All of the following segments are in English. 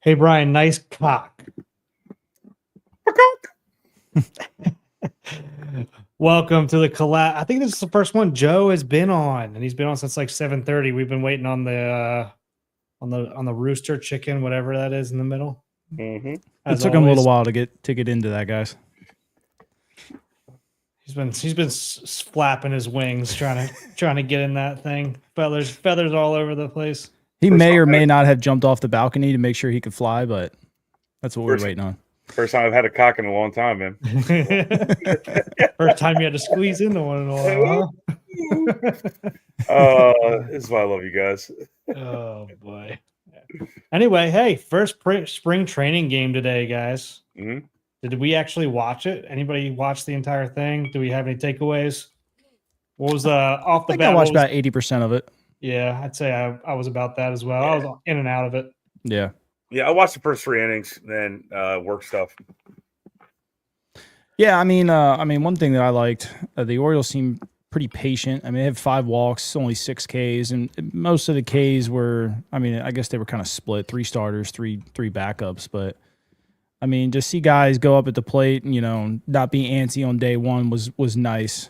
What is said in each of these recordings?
Hey, Brian, nice cock. Welcome to the collab. I think this is the first one Joe has been on, and he's been on since like 7:30. We've been waiting on the rooster chicken, whatever that is in the middle. Mm-hmm. It took him a little while to get into that, guys. He's been flapping his wings, trying to get in that thing. Feathers all over the place. He may or may not have jumped off the balcony to make sure he could fly, but that's what we're waiting on. First time I've had a cock in a long time, man. First time you had to squeeze into one in a while, huh? This is why I love you guys. Oh, boy. Anyway, hey, first spring training game today, guys. Mm-hmm. Did we actually watch it? Anybody watch the entire thing? Do we have any takeaways? What was off the bat? I watched about 80% of it. Yeah, I'd say I was about that as well. Yeah. I was in and out of it. Yeah. Yeah, I watched the first 3 innings, then work stuff. Yeah, I mean, one thing that I liked, the Orioles seemed pretty patient. I mean, they had 5 walks, only 6 Ks, and most of the Ks were, I mean, I guess they were kind of split, 3 starters, three backups, but I mean, just see guys go up at the plate and, not be antsy on day one was nice.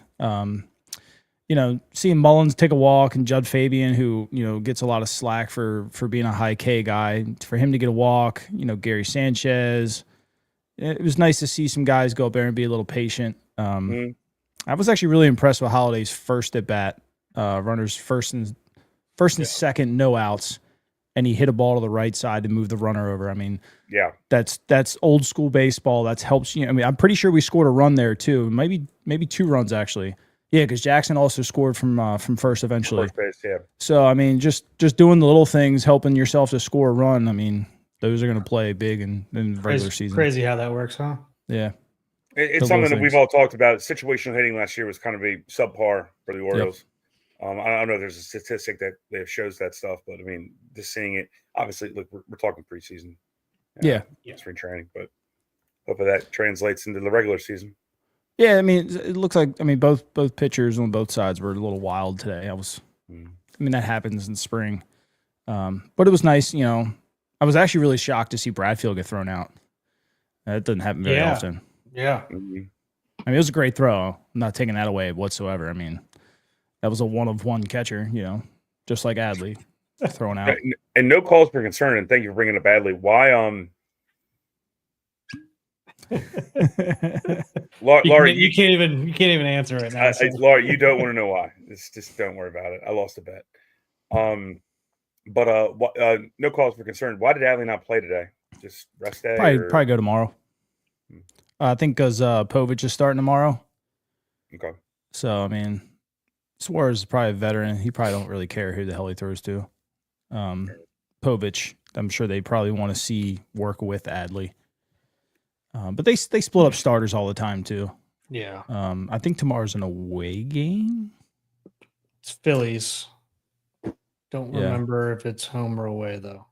Seeing Mullins take a walk and Judd Fabian, who, gets a lot of slack for being a high K guy, for him to get a walk, Gary Sanchez. It was nice to see some guys go up there and be a little patient. I was actually really impressed with Holiday's first at bat, runners first and second, no outs, and he hit a ball to the right side to move the runner over. I mean, yeah, that's old school baseball. That helps you. I mean, I'm pretty sure we scored a run there too. Maybe 2 runs actually. Yeah, because Jackson also scored from first eventually. First base, yeah. So I mean, just doing the little things, helping yourself to score a run. I mean, those are going to play big in regular season. Crazy how that works, huh? Yeah. It's something that we've all talked about. Situational hitting last year was kind of a subpar for the Orioles. Yep. I don't know if there's a statistic that shows that stuff, but I mean, just seeing it, obviously, look, we're talking preseason. Yeah. Spring training, but hopefully that translates into the regular season. Yeah, I mean, it looks like, both pitchers on both sides were a little wild today. That happens in spring. But it was nice, I was actually really shocked to see Bradfield get thrown out. That doesn't happen very often. Yeah. Mm-hmm. I mean, it was a great throw. I'm not taking that away whatsoever. I mean, that was a 1-of-1 catcher, just like Adley thrown out. And no cause for concern, and thank you for bringing up Adley. Why, Laurie, you can't even answer it now. Laurie, you don't want to know why. Just don't worry about it. I lost a bet. But no cause for concern. Why did Adley not play today? Just rest day? Probably go tomorrow. I think because Povich is starting tomorrow. Okay. So, I mean, Suarez is probably a veteran. He probably don't really care who the hell he throws to. Povich, I'm sure they probably want to see work with Adley. But they split up starters all the time, too. Yeah. I think tomorrow's an away game. It's Phillies. Don't remember if it's home or away, though.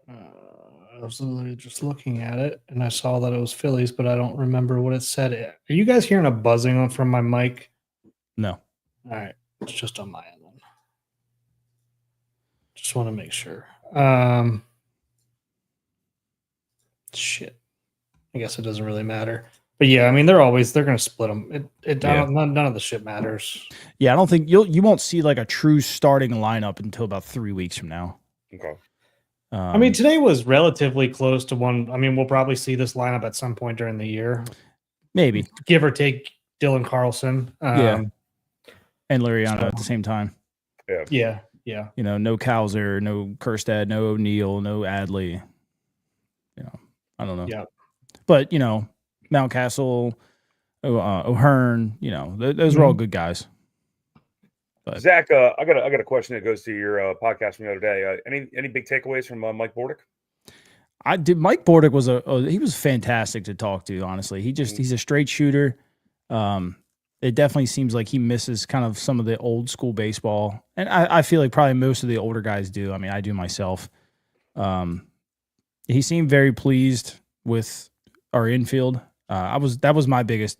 I was literally just looking at it, and I saw that it was Phillies, but I don't remember what it said. Are you guys hearing a buzzing from my mic? No. All right. It's just on my end. Then. Just want to make sure. Shit. I guess it doesn't really matter. But yeah, I mean, they're going to split them. None of the shit matters. Yeah, I don't think you won't see like a true starting lineup until about 3 weeks from now. Okay. I mean, today was relatively close to one. I mean, we'll probably see this lineup at some point during the year. Maybe. Give or take Dylan Carlson. And Liriano at the same time. Yeah. No Cowser, no Kerstad, no O'Neill, no Adley. I don't know. Yeah. But, Mountcastle, O'Hearn, those were all good guys. But Zach, I got a question that goes to your podcast from the other day. Any big takeaways from Mike Bordick? Mike Bordick was he was fantastic to talk to. Honestly, he's a straight shooter. It definitely seems like he misses kind of some of the old school baseball, and I feel like probably most of the older guys do. I mean, I do myself. He seemed very pleased with our infield. That was my biggest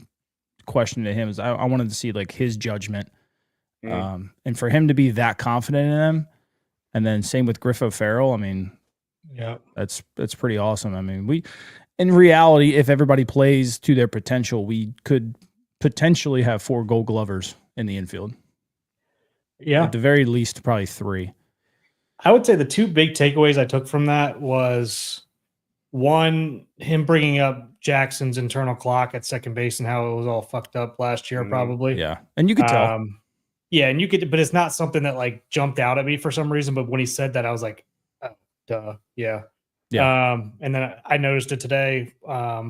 question to him is I wanted to see like his judgment. And for him to be that confident in them, and then same with Griffo Farrell. I mean, Yeah. That's pretty awesome. I mean, in reality, if everybody plays to their potential, we could potentially have 4 Gold Glovers in the infield. Yeah. At the very least, probably 3. I would say the 2 big takeaways I took from that was, one, him bringing up Jackson's internal clock at second base and how it was all fucked up last year, probably. Yeah. And you could tell. Yeah, and you could, but it's not something that like jumped out at me for some reason. But when he said that, I was like, oh, duh, yeah. And then I noticed it today. I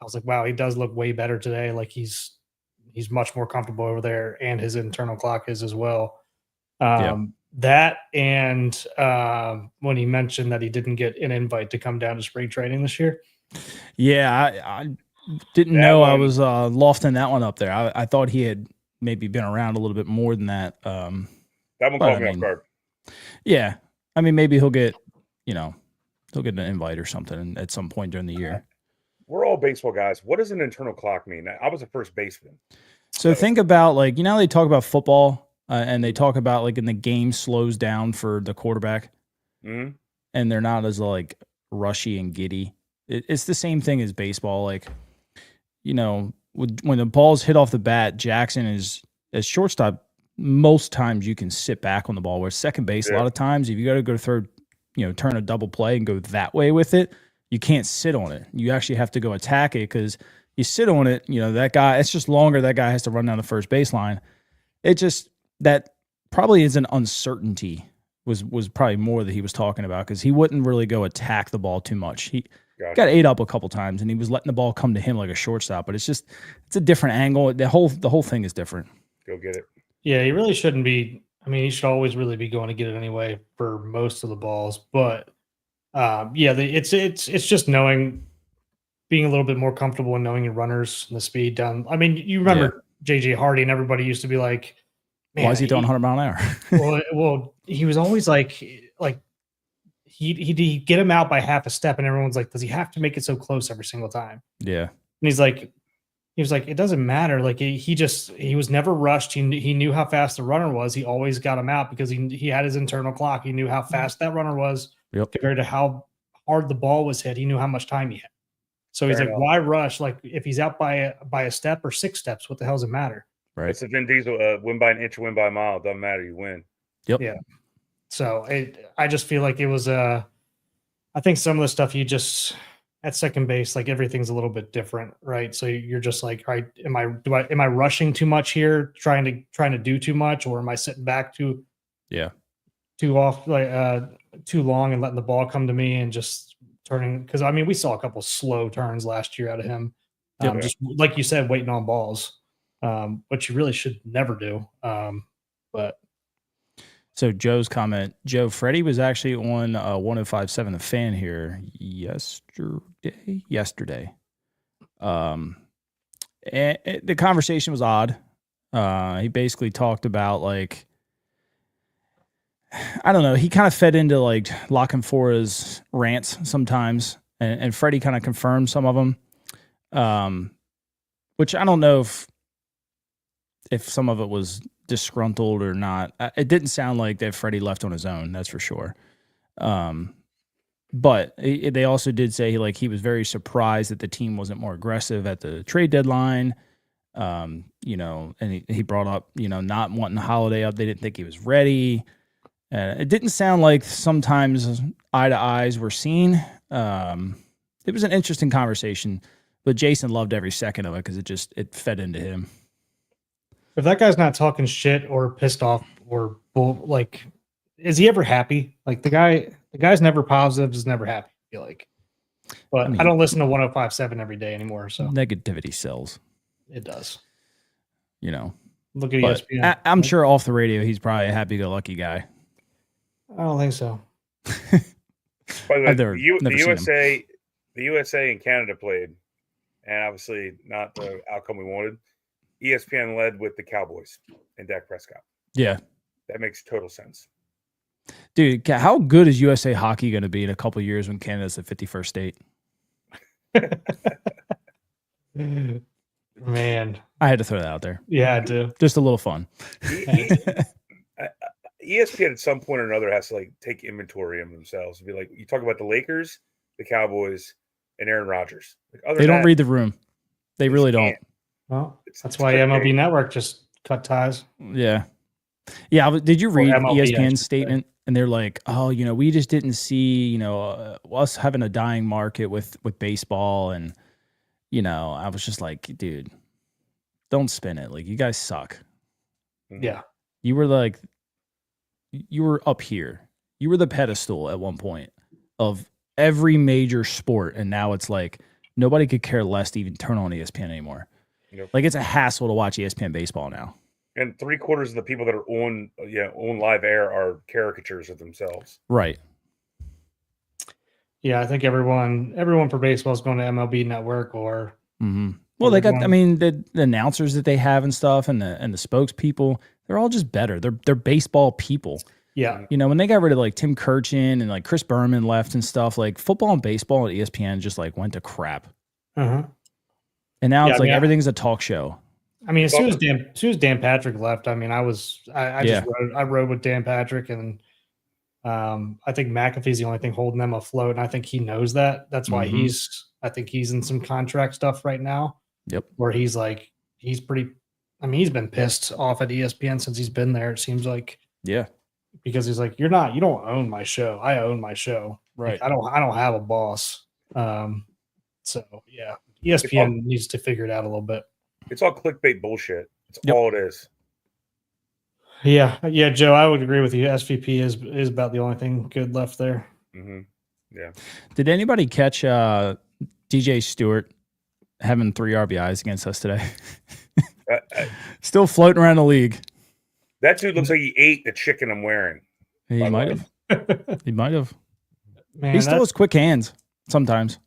was like, wow, he does look way better today. Like he's much more comfortable over there, and his internal clock is as well. That and when he mentioned that he didn't get an invite to come down to spring training this year. Yeah, I didn't know I was lofting that one up there. I thought he had maybe been around a little bit more than that. That one caught me off guard. Yeah. I mean, maybe he'll get an invite or something at some point during the year. We're all baseball guys. What does an internal clock mean? I was a first baseman. So think about, like, how they talk about football and they talk about, like, in the game slows down for the quarterback and they're not as, like, rushy and giddy. It's the same thing as baseball. Like, when the ball's hit off the bat, Jackson is, as shortstop, most times you can sit back on the ball, where second base, a lot of times, if you got to go throw, turn a double play and go that way with it, you can't sit on it. You actually have to go attack it, because you sit on it, that guy, it's just longer. That guy has to run down the first baseline. That probably is an uncertainty was probably more that he was talking about, because he wouldn't really go attack the ball too much. He got ate up a couple times, and he was letting the ball come to him like a shortstop. But it's a different angle. The whole thing is different. Go get it. Yeah, he really shouldn't be. I mean, he should always really be going to get it anyway for most of the balls. But it's just being a little bit more comfortable in knowing your runners and the speed down. I mean, you remember JJ Hardy, and everybody used to be like, man, why is he throwing 100 mile an hour? well, he was always like he'd get him out by half a step, and everyone's like, does he have to make it so close every single time? Yeah. And he was like, it doesn't matter. Like he was never rushed. He knew how fast the runner was. He always got him out because he had his internal clock. He knew how fast that runner was compared to how hard the ball was hit. He knew how much time he had. So he's like, why rush? Like, if he's out by a step or 6 steps, what the hell does it matter? Right. It's a Vin Diesel, win by an inch, win by a mile. Doesn't matter. You win. Yep. Yeah. So I just feel like it was I think some of the stuff you just at second base, like everything's a little bit different, right? So you're just like, all right, am I rushing too much here, trying to do too much, or am I sitting back too off, like too long and letting the ball come to me and just turning? Because I mean, we saw a couple slow turns last year out of him. Just like you said, waiting on balls, which you really should never do. But so Joe's comment, Freddie was actually on 105.7 The Fan here yesterday. And the conversation was odd. He basically talked about, like, I don't know, he kind of fed into like La Canfora's rants sometimes, and Freddie kind of confirmed some of them, which I don't know if some of it was disgruntled or not. It didn't sound like that Freddie left on his own, that's for sure. But they also did say he was very surprised that the team wasn't more aggressive at the trade deadline. And he brought up, not wanting Holiday up. They didn't think he was ready. It didn't sound like sometimes eye to eyes were seen. It was an interesting conversation, but Jason loved every second of it because it fed into him. If that guy's not talking shit or pissed off or like, is he ever happy? Like the guy's never positive, is never happy, I feel like. But I don't listen to 105.7 every day anymore. So negativity sells. It does. Look at ESPN. I'm sure off the radio he's probably a happy-go-lucky guy. I don't think so. By the way, the USA and Canada played, and obviously not the outcome we wanted. ESPN led with the Cowboys and Dak Prescott. Yeah. That makes total sense. Dude, how good is USA hockey going to be in a couple of years when Canada's the 51st state? Man. I had to throw that out there. Yeah, I do. Just a little fun. ESPN at some point or another has to like take inventory of themselves and be like, you talk about the Lakers, the Cowboys, and Aaron Rodgers. Like, they don't read the room. They really don't. Well, that's why MLB Network just cut ties. Yeah. Yeah. Did you read ESPN's statement? Say. And they're like, oh, we just didn't see, us having a dying market with baseball. And, I was just like, dude, don't spin it. Like, you guys suck. Yeah. You were up here. You were the pedestal at one point of every major sport. And now it's like nobody could care less to even turn on ESPN anymore. Yep. Like, it's a hassle to watch ESPN baseball now. And 3/4 of the people that are on live air are caricatures of themselves. Right. Yeah, I think everyone for baseball is going to MLB Network or. Mm-hmm. Well, they got. I mean, the announcers that they have and stuff, and the spokespeople, they're all just better. They're baseball people. Yeah. When they got rid of like Tim Kirchin and like Chris Berman left and stuff, like football and baseball at ESPN just like went to crap. Uh-huh. And now it's like everything's a talk show. I mean, as soon as Dan Patrick left, I mean, I rode with Dan Patrick, and I think McAfee's the only thing holding them afloat, and I think he knows that. That's why I think he's in some contract stuff right now. Yep. Where he's pretty. I mean, he's been pissed off at ESPN since he's been there. It seems like. Yeah. Because he's like, you don't own my show. I own my show. Right. Like, I don't have a boss. So yeah, ESPN needs to figure it out a little bit. It's all clickbait bullshit. It's all it is. Yeah, Joe, I would agree with you. SVP is about the only thing good left there. Mm-hmm. Yeah. Did anybody catch DJ Stewart having 3 RBIs against us today? Still floating around the league. That dude looks like he ate the chicken I'm wearing. He might have. He might have. Man, he still has quick hands sometimes.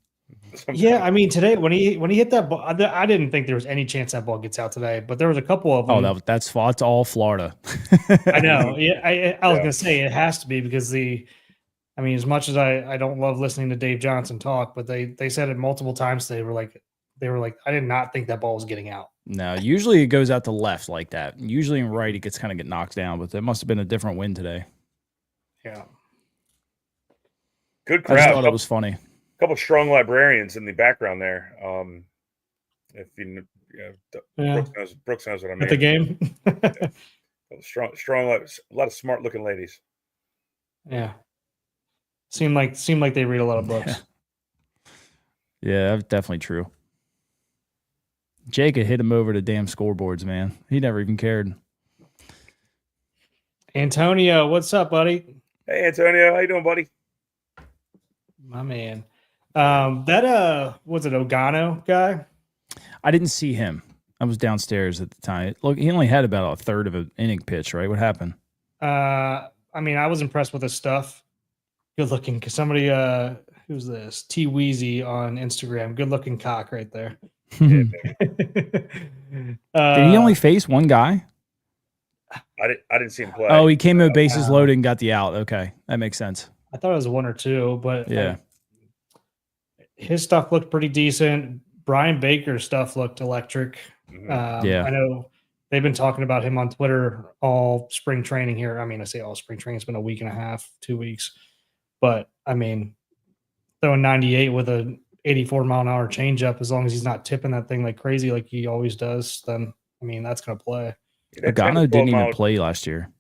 Yeah, I mean, today when he hit that ball, I didn't think there was any chance that ball gets out today, but there was a couple of them. Oh, that's all Florida. I know. Yeah, I was gonna say it has to be because as much as I don't love listening to Dave Johnson talk, but they said it multiple times. They were like, I did not think that ball was getting out. No, usually it goes out to left like that. Usually in right, it gets kind of get knocked down, but there must have been a different wind today. Yeah. Good crowd. I thought it was funny. A couple of strong librarians in the background there. If Brooks knows what I mean. At the game. Strong, a lot of smart looking ladies. Yeah. Seemed like they read a lot of books. Yeah, that's definitely true. Jake had hit him over the damn scoreboards, man. He never even cared. Antonio, what's up, buddy? Hey, Antonio. How you doing, buddy? My man. Was it Ogano guy? I didn't see him. I was downstairs at the time. Look, he only had about a third of an inning pitch, right? What happened? I was impressed with his stuff. Good looking. Because somebody, who's this? T Weezy on Instagram. Good looking cock right there. Did he only face one guy? I didn't see him play. Oh, he came in bases loaded and got the out. Okay, that makes sense. I thought it was 1 or 2, but yeah, his stuff looked pretty decent. Brian Baker's stuff looked electric. Yeah, I know they've been talking about him on Twitter all spring training here. I mean, I say all spring training. It's been a week and a half, 2 weeks. But, I mean, throwing 98 with a 84-mile-an-hour changeup, as long as he's not tipping that thing like crazy like he always does, then, I mean, that's going to play. Pagano didn't even play last year.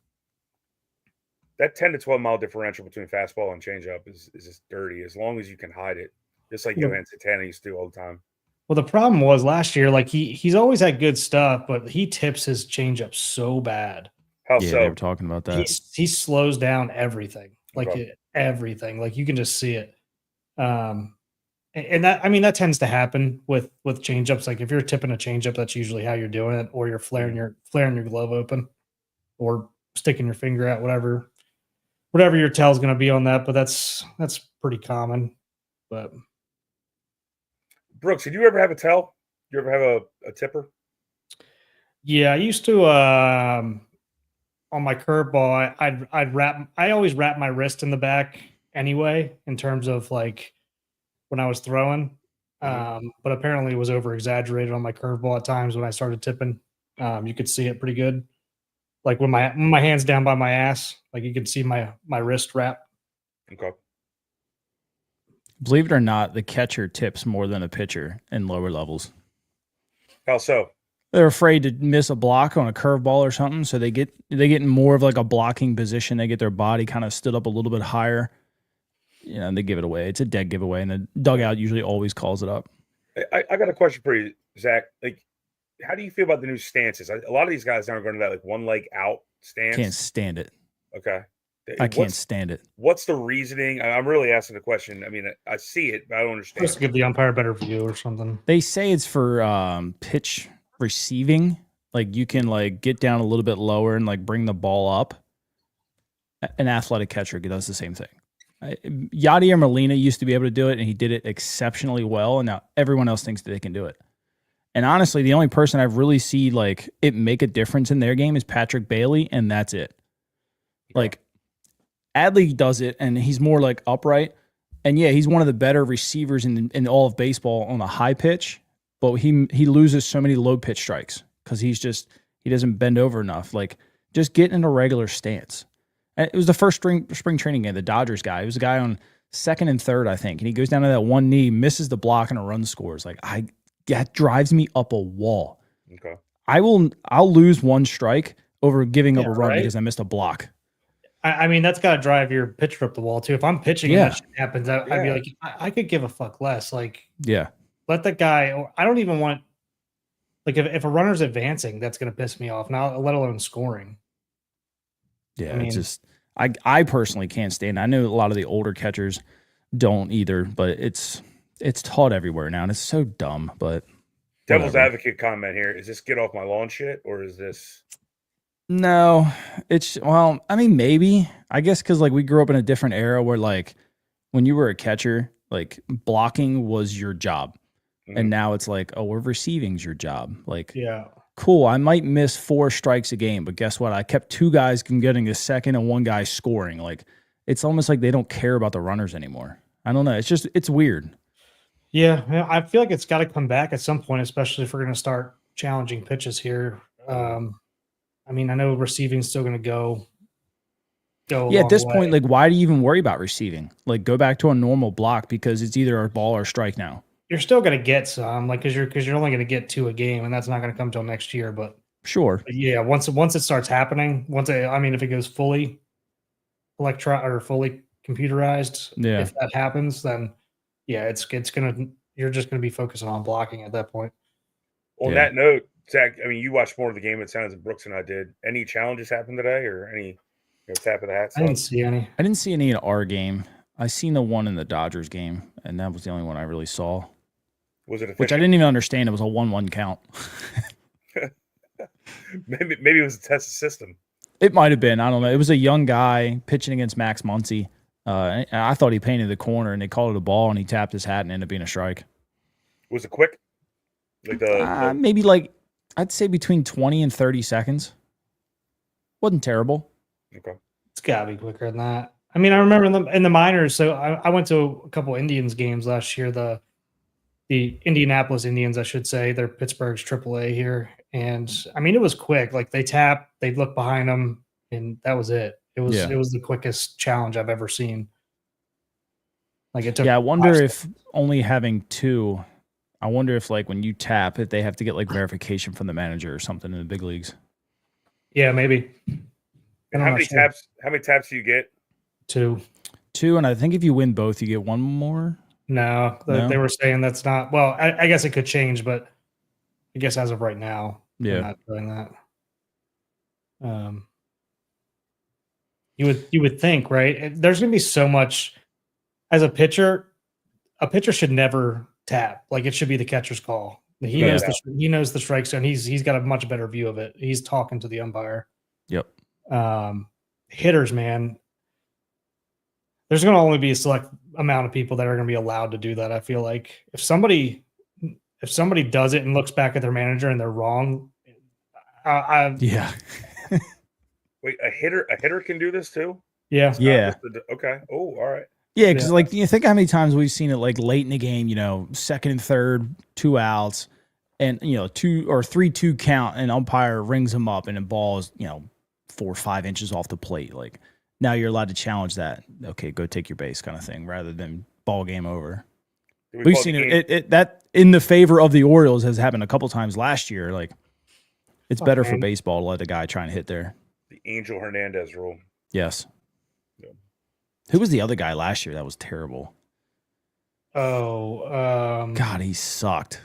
That 10 to 12 mile differential between fastball and changeup is just dirty as long as you can hide it, just like Johan Santana used to do all the time. Well, the problem was last year, like he's always had good stuff, but he tips his changeup so bad. How so? They were talking about that. He slows down everything, everything. Like you can just see it. And that tends to happen with changeups. Like if you're tipping a changeup, that's usually how you're doing it, or you're flaring your glove open, or sticking your finger out, whatever your tell is going to be on that. But that's pretty common. But Brooks, did you ever have a tell? You ever have a tipper? Yeah, I used to on my curveball. I always wrap my wrist in the back anyway, in terms of like when I was throwing. But apparently it was over exaggerated on my curveball at times when I started tipping. You could see it pretty good. like when my hand's down by my ass, like you can see my wrist wrap. Okay. Believe it or not, the catcher tips more than a pitcher in lower levels. How so? They're afraid to miss a block on a curveball or something, so they get in more of like a blocking position. They get their body kind of stood up a little bit higher, and they give it away. It's a dead giveaway, and the dugout usually always calls it up. I got a question for you, Zach. Like, how do you feel about the new stances? A lot of these guys now are going to that like one leg out stance. Can't stand it. Okay. I can't stand it. What's the reasoning? I'm really asking the question. I mean, I see it, but I don't understand. Just to give the umpire a better view or something. They say it's for pitch receiving. Like you can like get down a little bit lower and like bring the ball up. An athletic catcher does the same thing. Yadier Molina used to be able to do it, and he did it exceptionally well. And now everyone else thinks that they can do it. And honestly, the only person I've really seen like it make a difference in their game is Patrick Bailey, and that's it. Yeah. Like Adley does it, and he's more like upright. And yeah, he's one of the better receivers in all of baseball on a high pitch, but he loses so many low pitch strikes because he doesn't bend over enough. Like just get in a regular stance. It was the first spring training game, the Dodgers guy. It was a guy on second and third, I think, and he goes down to that one knee, misses the block, and a run scores. Like that drives me up a wall. Okay, I'll lose one strike over giving up a run right? because I missed a block. I mean, that's got to drive your pitcher up the wall too. If I'm pitching and that shit happens, I'd be like, I could give a fuck less. Like, let the guy. I don't even want. Like, if a runner's advancing, that's going to piss me off. Now, let alone scoring. Yeah, I mean, it's just I personally can't stand it. I know a lot of the older catchers don't either, but it's taught everywhere now, and it's so dumb. But devil's advocate comment here: is this get off my lawn shit, or is this? No, I mean, maybe. I guess because like we grew up in a different era where like when you were a catcher, like blocking was your job, and now it's like, oh, we're receiving's your job. Like, cool, I might miss 4 strikes a game, but guess what? I kept 2 guys from getting a second and 1 guy scoring. Like, it's almost like they don't care about the runners anymore. I don't know. It's weird. Yeah, I feel like it's got to come back at some point, especially if we're going to start challenging pitches here. I mean, I know receiving's still going to go. Yeah, at this point, like, why do you even worry about receiving? Like, go back to a normal block because it's either a ball or a strike now. You're still going to get some, like, because you're only going to get 2 a game, and that's not going to come till next year. But sure, yeah, once it starts happening, if it goes fully fully computerized, if that happens, then yeah, you're just gonna be focusing on blocking at that point. On that note, Zach, I mean, you watched more of the game, it sounds like Brooks and I did. Any challenges happen today or any tap of the hat stuff? I didn't see any. I didn't see any in our game. I seen the one in the Dodgers game, and that was the only one I really saw. Was it efficient? Which I didn't even understand. It was a 1-1 count. maybe it was a test of system. It might have been. I don't know. It was a young guy pitching against Max Muncy. I thought he painted the corner, and they called it a ball, and he tapped his hat and ended up being a strike. Was it quick? Like maybe like I'd say between 20 and 30 seconds. Wasn't terrible. Okay. It's got to be quicker than that. I mean, I remember in the minors. So I went to a couple Indians games last year. The Indianapolis Indians, I should say. They're Pittsburgh's AAA here. And, I mean, it was quick. Like, they tap, they'd look behind them, and that was it. It was the quickest challenge I've ever seen. Like, it took. Yeah, I wonder if only having 2, I wonder if, like, when you tap, if they have to get, like, verification from the manager or something in the big leagues. Yeah, maybe. And how many taps do you get? 2. 2, and I think if you win both, you get 1 more. No, they were saying that's not. Well, I guess it could change, but I guess as of right now, they're not doing that. You would think, right? There's going to be so much. As a pitcher should never tap. Like, it should be the catcher's call. He knows the strike zone. He's got a much better view of it. He's talking to the umpire. Yep. Hitters, man. There's going to only be a select amount of people that are going to be allowed to do that. I feel like if somebody does it and looks back at their manager and they're wrong, yeah. Wait, a hitter can do this too? Yeah. Yeah. Okay. Oh, all right. Yeah, because like you think how many times we've seen it like late in the game, second and third, 2 outs, and 2 or 3-2 count, and umpire rings them up, and the ball is 4 or 5 inches off the plate. Like now you're allowed to challenge that. Okay, go take your base kind of thing rather than ball game over. We've seen it that in the favor of the Orioles has happened a couple times last year. Like it's better for baseball to let a guy try and hit there. The Angel Hernandez rule. Yes. Yeah. Who was the other guy last year that was terrible? God, he sucked.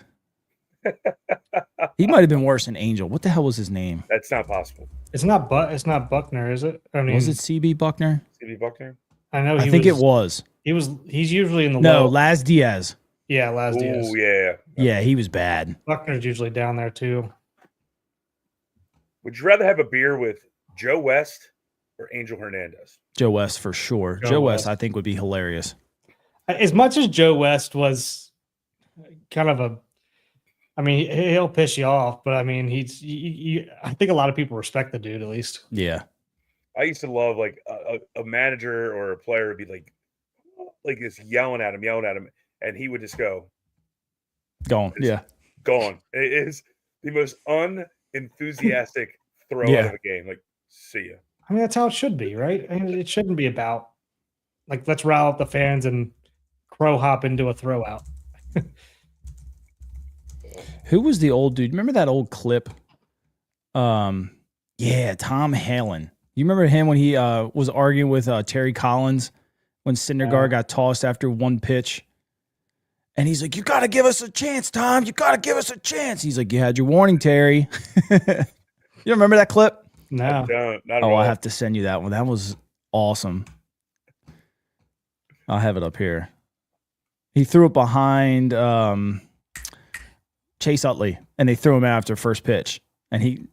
He might have been worse than Angel. What the hell was his name? That's not possible. It's not Buckner, is it? I mean, was it CB Buckner? CB Buckner? I know. I think it was. He's usually in the low. low. Laz Diaz. Yeah, Laz Diaz. Oh yeah. Yeah, he was bad. Buckner's usually down there too. Would you rather have a beer with Joe West or Angel Hernandez? Joe West for sure. Joe West, I think, would be hilarious. As much as Joe West was kind of I mean, he'll piss you off, but I mean, I think a lot of people respect the dude at least. Yeah. I used to love like a manager or a player would be like just yelling at him, and he would just go, gone. Yeah. Gone. It is the most unenthusiastic throw out of a game. Like, see ya. I mean, that's how it should be, right? I mean, it shouldn't be about like let's rile up the fans and crow hop into a throw out. Who was the old dude? Remember that old clip? Yeah, Tom Halen. You remember him when he was arguing with Terry Collins when Syndergaard got tossed after one pitch? And he's like, you got to give us a chance, Tom. You got to give us a chance. He's like, you had your warning, Terry. You remember that clip? No. Not at all. I have to send you that one. That was awesome. I'll have it up here. He threw it behind Chase Utley, and they threw him out after first pitch. And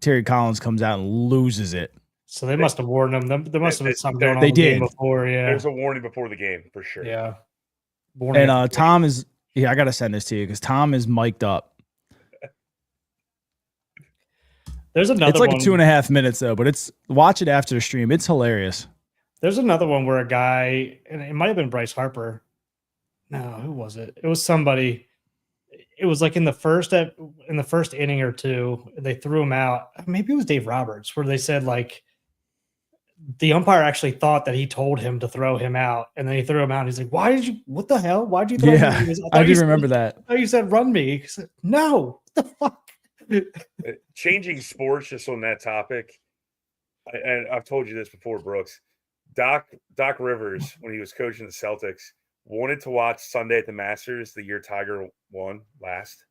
Terry Collins comes out and loses it. So they must have warned him. There must have been something going on the game before. Yeah, there's a warning before the game for sure. Yeah, and Tom is. Yeah, I got to send this to you because Tom is mic'd up. There's another. It's like 2.5 minutes though, but watch it after the stream. It's hilarious. There's another one where a guy, and it might have been Bryce Harper. No, who was it? It was somebody. It was like in the first inning or two, they threw him out. Maybe it was Dave Roberts, where they said like the umpire actually thought that he told him to throw him out, and then he threw him out. And he's like, "Why did you? What the hell? Why did you throw me?" I do remember that. I thought you said run me. He said, no, what the fuck? Changing sports just on that topic, and I've told you this before, Brooks. Doc Rivers, when he was coaching the Celtics, wanted to watch Sunday at the Masters the year Tiger won last.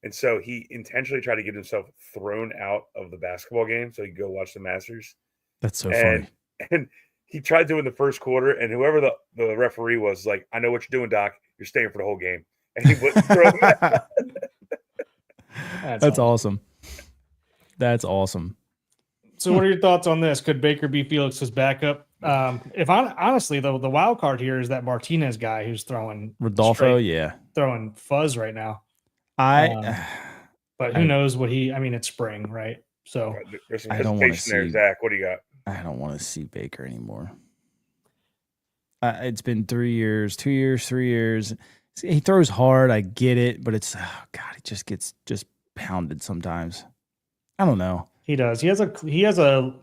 And so he intentionally tried to get himself thrown out of the basketball game so he could go watch the Masters. That's so funny. And he tried doing the first quarter, and whoever the referee was like, I know what you're doing, Doc. You're staying for the whole game. And he wouldn't throw him out. That's awesome. That's awesome. So what are your thoughts on this? Could Baker be Felix's backup? Honestly, though, the wild card here is that Martinez guy who's throwing Rodolfo, throwing fuzz right now. But who knows what it's spring, right? So there's some hesitation there, Zach. What do you got? I don't want to see Baker anymore. It's been 3 years, 2 years, 3 years. He throws hard, I get it, but it's he just gets pounded sometimes. I don't know. He does. He has an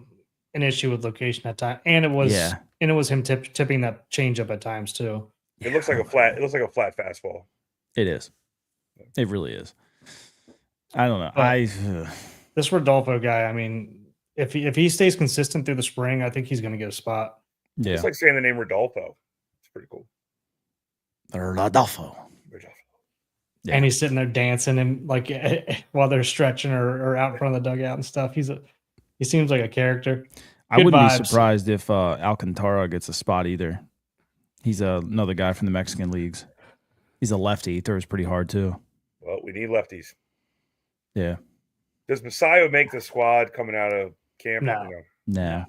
issue with location at times, and it was him tipping that changeup at times too. It looks like a flat fastball. It is. It really is. I don't know. This Rodolfo guy, I mean, if he stays consistent through the spring, I think he's going to get a spot. Yeah, it's like saying the name Rodolfo. It's pretty cool. Rodolfo. Yeah. And he's sitting there dancing and like while they're stretching or out in front of the dugout and stuff. He seems like a character. I wouldn't be surprised if Alcantara gets a spot either. He's another guy from the Mexican leagues. He's a lefty. He throws pretty hard too. Well, we need lefties. Yeah. Does Messiah make the squad coming out of camp? No.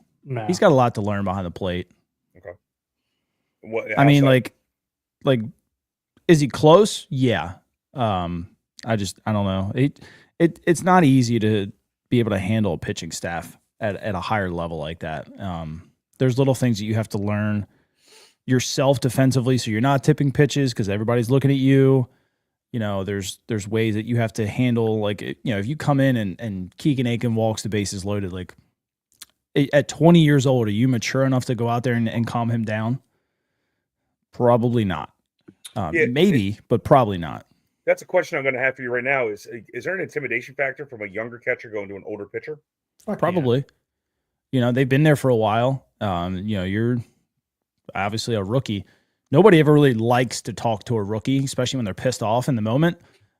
He's got a lot to learn behind the plate. Okay. I mean, like, is he close? Yeah. I don't know. It's not easy to be able to handle a pitching staff at a higher level like that. There's little things that you have to learn yourself defensively, so you're not tipping pitches because everybody's looking at you. there's ways that you have to handle, like, if you come in and Keegan Aiken walks the bases loaded, like at 20 years old, are you mature enough to go out there and calm him down? Probably not. Maybe, but probably not. That's a question I'm going to have for you right now. Is there an intimidation factor from a younger catcher going to an older pitcher? Probably. Yeah. They've been there for a while. You're obviously a rookie. Nobody ever really likes to talk to a rookie, especially when they're pissed off in the moment.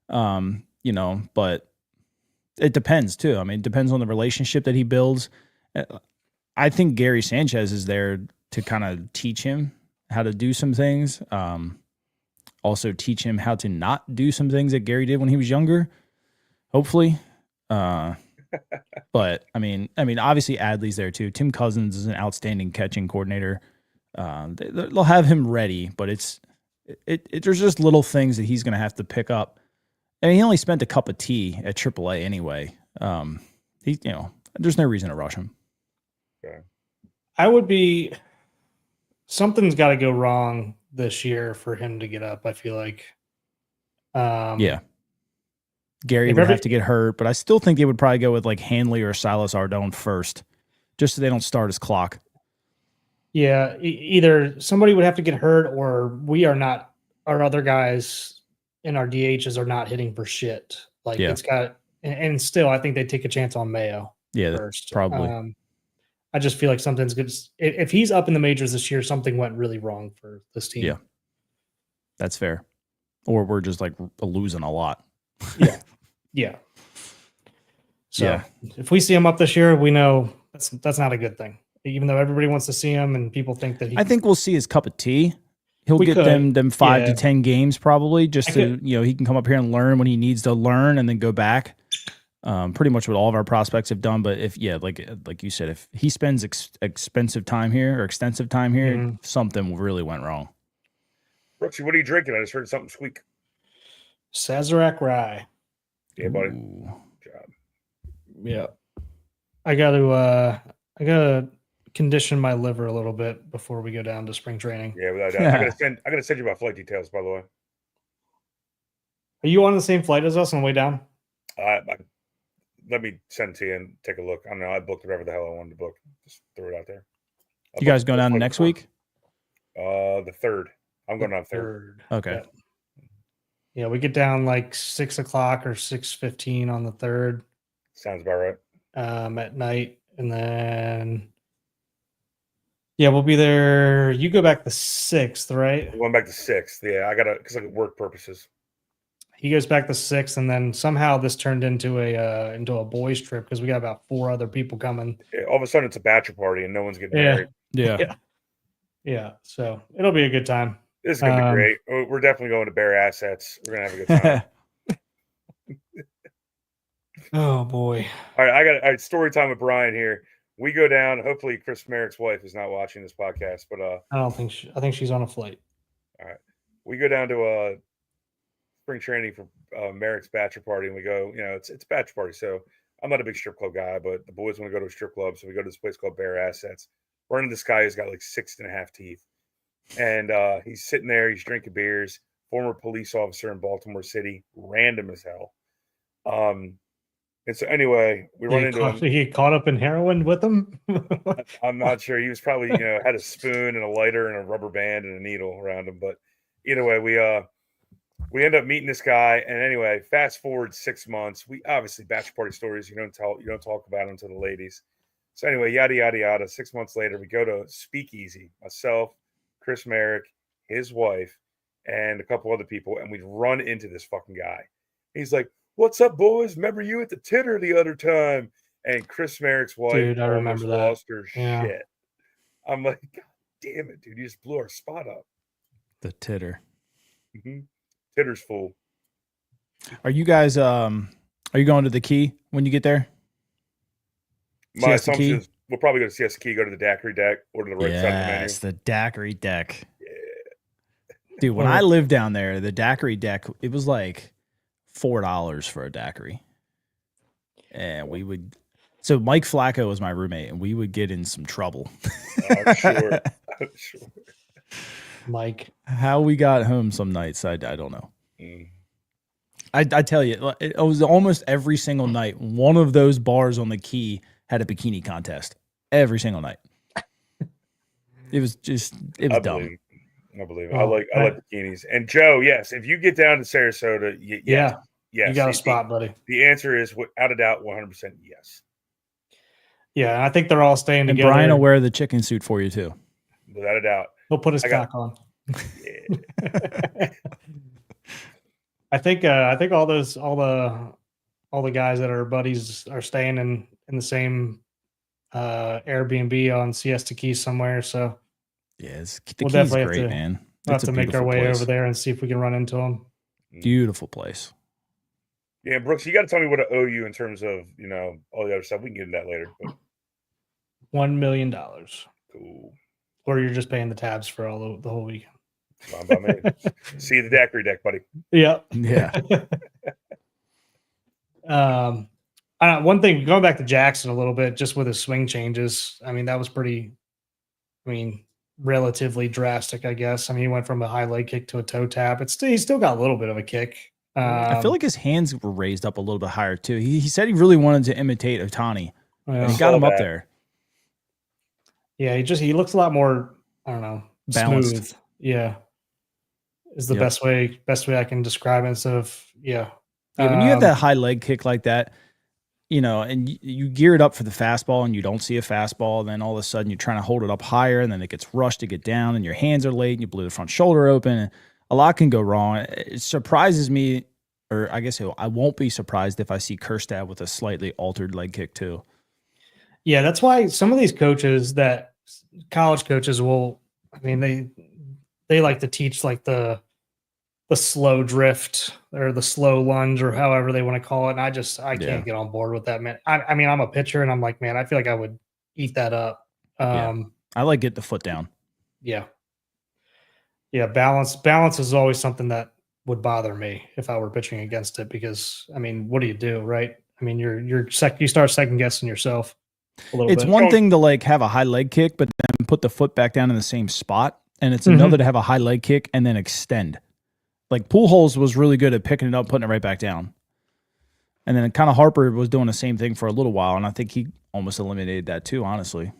But it depends too. I mean, it depends on the relationship that he builds. I think Gary Sanchez is there to kind of teach him how to do some things. Also teach him how to not do some things that Gary did when he was younger, hopefully. But I mean, obviously Adley's there too. Tim Cousins is an outstanding catching coordinator. They'll have him ready, but there's just little things that he's going to have to pick up. And he only spent a cup of tea at AAA anyway. There's no reason to rush him. Okay. Something's got to go wrong this year for him to get up. I feel like, yeah, Gary would have to get hurt, but I still think they would probably go with like Hanley or Silas Ardone first, just so they don't start his clock. Yeah, either somebody would have to get hurt, or our other guys in our DHs are not hitting for shit. Like it's got, and still, I think they take a chance on Mayo. Yeah, first. probably. I just feel like something's good. If he's up in the majors this year, something went really wrong for this team. Yeah, that's fair. Or we're just like losing a lot. Yeah. So if we see him up this year, we know that's not a good thing. Even though everybody wants to see him and people think that I think we'll see his cup of tea. He'll get them 5 to 10 games probably, just he can come up here and learn when he needs to learn and then go back. Pretty much what all of our prospects have done. But like you said, if he spends extensive time here, something really went wrong. Brooksy, what are you drinking? I just heard something squeak. Sazerac rye. Yeah, buddy. Ooh. Good job. Yeah. I gotta condition my liver a little bit before we go down to spring training. Yeah, without doubt. I gotta send you my flight details, by the way. Are you on the same flight as us on the way down? Let me send it to you and take a look. I don't know. I booked whatever the hell I wanted to book. Just throw it out there. You guys going down next week? The 3rd. I'm going down 3rd. Okay. Yeah, we get down like 6 o'clock or 6:15 on the 3rd. Sounds about right. At night, and then we'll be there. You go back the 6th, right? We're going back the 6th. Yeah, I gotta because of work purposes. He goes back the 6th, and then somehow this turned into a boys trip because we got about 4 other people coming. Yeah, all of a sudden it's a bachelor party and no one's getting married. Yeah. So it'll be a good time. This is gonna be great. We're definitely going to Bear Assets. We're gonna have a good time. Oh boy! All right, I got story time with Brian here. We go down. Hopefully, Chris Merrick's wife is not watching this podcast, but I think she's on a flight. All right, we go down to spring training for Merrick's bachelor party, and we go. It's a bachelor party, so I'm not a big strip club guy, but the boys want to go to a strip club, so we go to this place called Bear Assets. We're into this guy who's got like 6.5 teeth, and he's sitting there. He's drinking beers. Former police officer in Baltimore City, random as hell. And so anyway, we run into him. He caught up in heroin with him? I'm not sure. He was probably, had a spoon and a lighter and a rubber band and a needle around him. But either way, we end up meeting this guy. And anyway, fast forward 6 months. We obviously bachelor party stories. You don't talk about them to the ladies. So anyway, yada yada yada. 6 months later, we go to Speakeasy. Myself, Chris Merrick, his wife, and a couple other people, and we run into this fucking guy. He's like, "What's up, boys? Remember you at the Titter the other time?" And Chris Merrick's wife, dude, I remember that. Lost her shit. I'm like, God damn it, dude! You just blew our spot up. The Titter. Mm-hmm. Titter's full. Are you guys? Are you going to the Key when you get there? My assumption is we'll probably go to Siesta Key, go to the daiquiri deck, order the right side of the menu. Yes, the daiquiri deck. Yeah. Dude, when I lived down there, the daiquiri deck, it was like $4 for a daiquiri. And we would, so Mike Flacco was my roommate, and we would get in some trouble. Sure. Mike. How we got home some nights, I don't know. I tell you, it was almost every single night. One of those bars on the Key had a bikini contest every single night. It was dumb. I believe it. I like bikinis. And Joe, yes, if you get down to Sarasota, yes, you got a spot, buddy. The answer is without a doubt, 100% yes. Yeah, I think they're all staying together. And Brian will wear the chicken suit for you too, without a doubt. He'll put his cock on. Yeah. I think all the guys that are buddies are staying in the same Airbnb on Siesta Key somewhere. So yeah, we'll definitely great, man. We'll have to make our way over there and see if we can run into them. Beautiful place. Yeah, Brooks, you got to tell me what I owe you in terms of all the other stuff. We can get into that later. But... $1 million. Cool. Or you're just paying the tabs for the whole weekend. Fine by me. See the daiquiri deck, buddy. Yeah. Yeah. One thing, going back to Jackson a little bit, just with his swing changes, I mean, that was relatively drastic, I guess. I mean, he went from a high leg kick to a toe tap. He's still got a little bit of a kick. I feel like his hands were raised up a little bit higher too. He said he really wanted to imitate Ohtani. And he got him up there. Yeah, he looks a lot more, I don't know, balanced. Smooth. Yeah. Is the best way I can describe it instead of when you have that high leg kick like that, and you gear it up for the fastball and you don't see a fastball, and then all of a sudden you're trying to hold it up higher and then it gets rushed to get down and your hands are late and you blew the front shoulder open and a lot can go wrong. It surprises me, or I guess I won't be surprised if I see Kjerstad with a slightly altered leg kick too. Yeah, that's why some of these coaches college coaches they like to teach like the slow drift or the slow lunge or however they want to call it. And I can't get on board with that, man. I mean, I'm a pitcher and I'm like, man, I feel like I would eat that up. I like getting the foot down. Yeah. Yeah. Balance is always something that would bother me if I were pitching against it, because I mean, what do you do? Right. I mean, you start second guessing yourself a little bit. It's one thing to like have a high leg kick, but then put the foot back down in the same spot. And it's another to have a high leg kick and then extend. Like Pujols was really good at picking it up, putting it right back down. And then kind of Harper was doing the same thing for a little while. And I think he almost eliminated that too, honestly.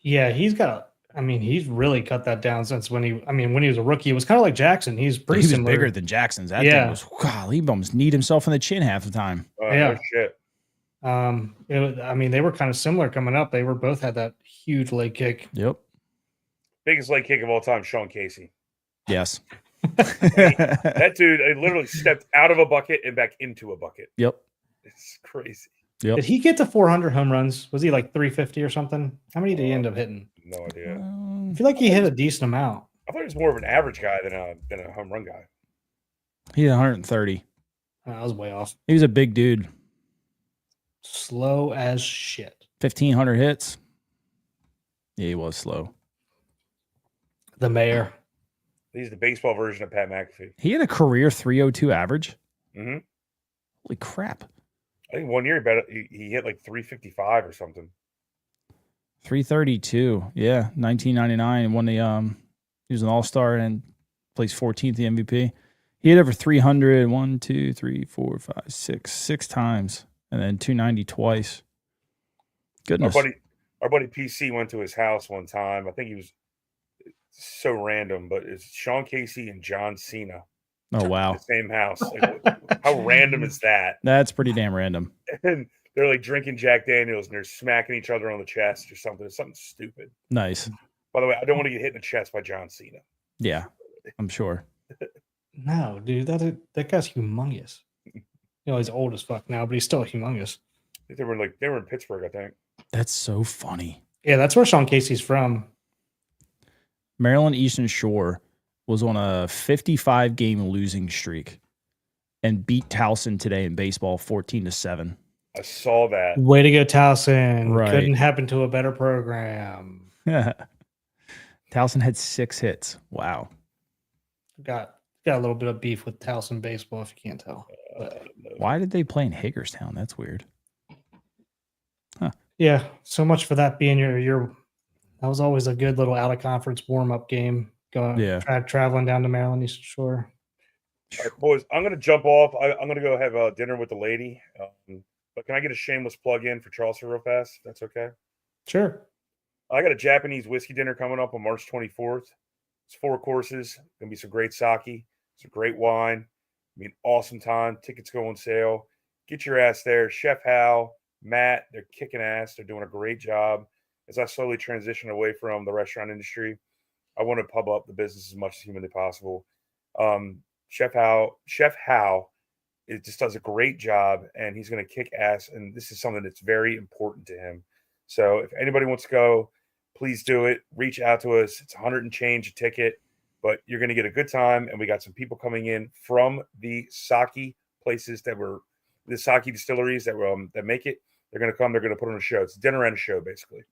Yeah, he's really cut that down since when he was a rookie. It was kind of like Jackson. He was similar. Bigger than Jackson's. That thing was, God, he almost kneed himself in the chin half the time. Yeah. Shit. They were kind of similar coming up. They both had that huge leg kick. Yep. Biggest leg kick of all time, Sean Casey. Yes. That dude literally stepped out of a bucket and back into a bucket. Yep. It's crazy. Yep. Did he get to 400 home runs? Was he like 350 or something? How many did he end up hitting? No idea. I feel like he hit a decent amount. I thought he was more of an average guy than a home run guy. He had 130. I was way off. He was a big dude. Slow as shit. 1,500 hits. Yeah, he was slow. The mayor. He's the baseball version of Pat McAfee. He had a career 302 average. Mm-hmm. Holy crap. I think one year he hit like 355 or something. 332. Yeah, 1999. Won the he was an all-star and placed 14th the MVP. He hit over 300 1, 2, 3, 4, 5, 6 times, and then 290 twice. Goodness. Our buddy PC went to his house one time. I think he was so random, but it's Sean Casey and John Cena. Oh, wow. In the same house. Like, how random is that? That's pretty damn random. And they're like drinking Jack Daniels and they're smacking each other on the chest or something. It's something stupid. Nice. By the way, I don't want to get hit in the chest by John Cena. Yeah, I'm sure. No, dude, that guy's humongous. He's old as fuck now, but he's still humongous. I think they were in Pittsburgh, I think. That's so funny. Yeah, that's where Sean Casey's from. Maryland Eastern Shore was on a 55-game losing streak and beat Towson today in baseball 14-7. I saw that. Way to go, Towson. Right. Couldn't happen to a better program. Towson had 6 hits. Wow. Got a little bit of beef with Towson baseball, if you can't tell. Why did they play in Hagerstown? That's weird. Huh. Yeah, so much for that being your that was always a good little out of conference warm up game. Traveling down to Maryland Eastern Shore. All right, boys, I'm going to jump off. I'm going to go have dinner with the lady. But can I get a shameless plug in for Charleston real fast? If that's okay. Sure. I got a Japanese whiskey dinner coming up on March 24th. It's 4 courses. Going to be some great sake, some great wine. Awesome time. Tickets go on sale. Get your ass there. Chef Hal, Matt, they're kicking ass. They're doing a great job. As I slowly transition away from the restaurant industry, I want to pub up the business as much as humanly possible. Chef Hal, it just does a great job, and he's going to kick ass. And this is something that's very important to him. So if anybody wants to go, please do it. Reach out to us. It's 100 and change a ticket, but you're going to get a good time. And we got some people coming in from the sake places the sake distilleries that make it. They're going to come. They're going to put on a show. It's dinner and a show, basically.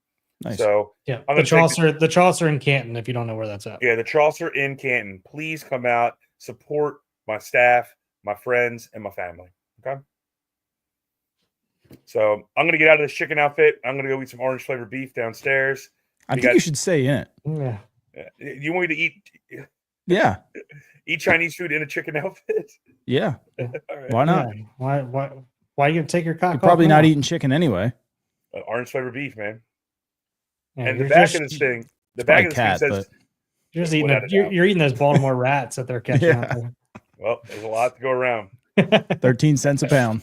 Nice. So yeah, the Chaucer in Canton, if you don't know where that's at. Yeah, the Chaucer in Canton. Please come out, support my staff, my friends, and my family. Okay. So I'm gonna get out of this chicken outfit. I'm gonna go eat some orange flavored beef downstairs. I think you should stay in it. Yeah. You want me to eat? Yeah. Eat Chinese food in a chicken outfit? Yeah. Right. Why not? Yeah. Why are you gonna take your cock? You're probably not eating chicken anyway. Orange flavored beef, man. Yeah, and the back of this thing, says you're just eating. You're eating those Baltimore rats that they're catching out there. Well, there's a lot to go around. 13 cents a pound.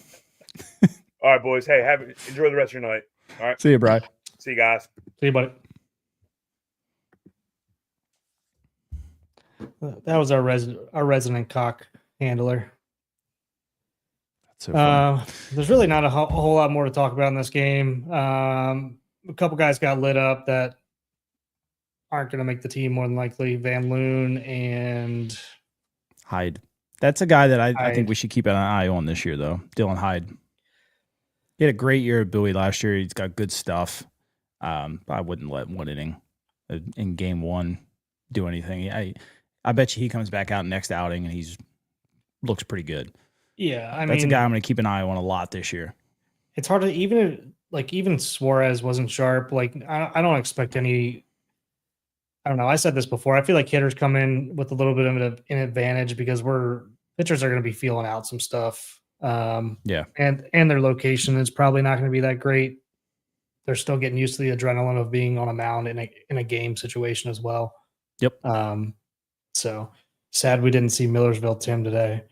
All right, boys. Hey, enjoy the rest of your night. All right. See you, Brian. See you guys. See you, buddy. That was our resident cock handler. That's so funny. There's really not a whole lot more to talk about in this game. A couple guys got lit up that aren't going to make the team more than likely. Van Loon and Hyde. That's a guy that I think we should keep an eye on this year, though. Dylan Hyde. He had a great year at Bowie last year. He's got good stuff. I wouldn't let one inning in game one do anything. I bet you he comes back out next outing and looks pretty good. Yeah, that's a guy I'm going to keep an eye on a lot this year. It's hard to even Suarez wasn't sharp. Like I don't expect any. I don't know. I said this before. I feel like hitters come in with a little bit of an advantage because pitchers are going to be feeling out some stuff. Yeah, and their location is probably not going to be that great. They're still getting used to the adrenaline of being on a mound in a game situation as well. Yep. So sad we didn't see Millersville Tim today.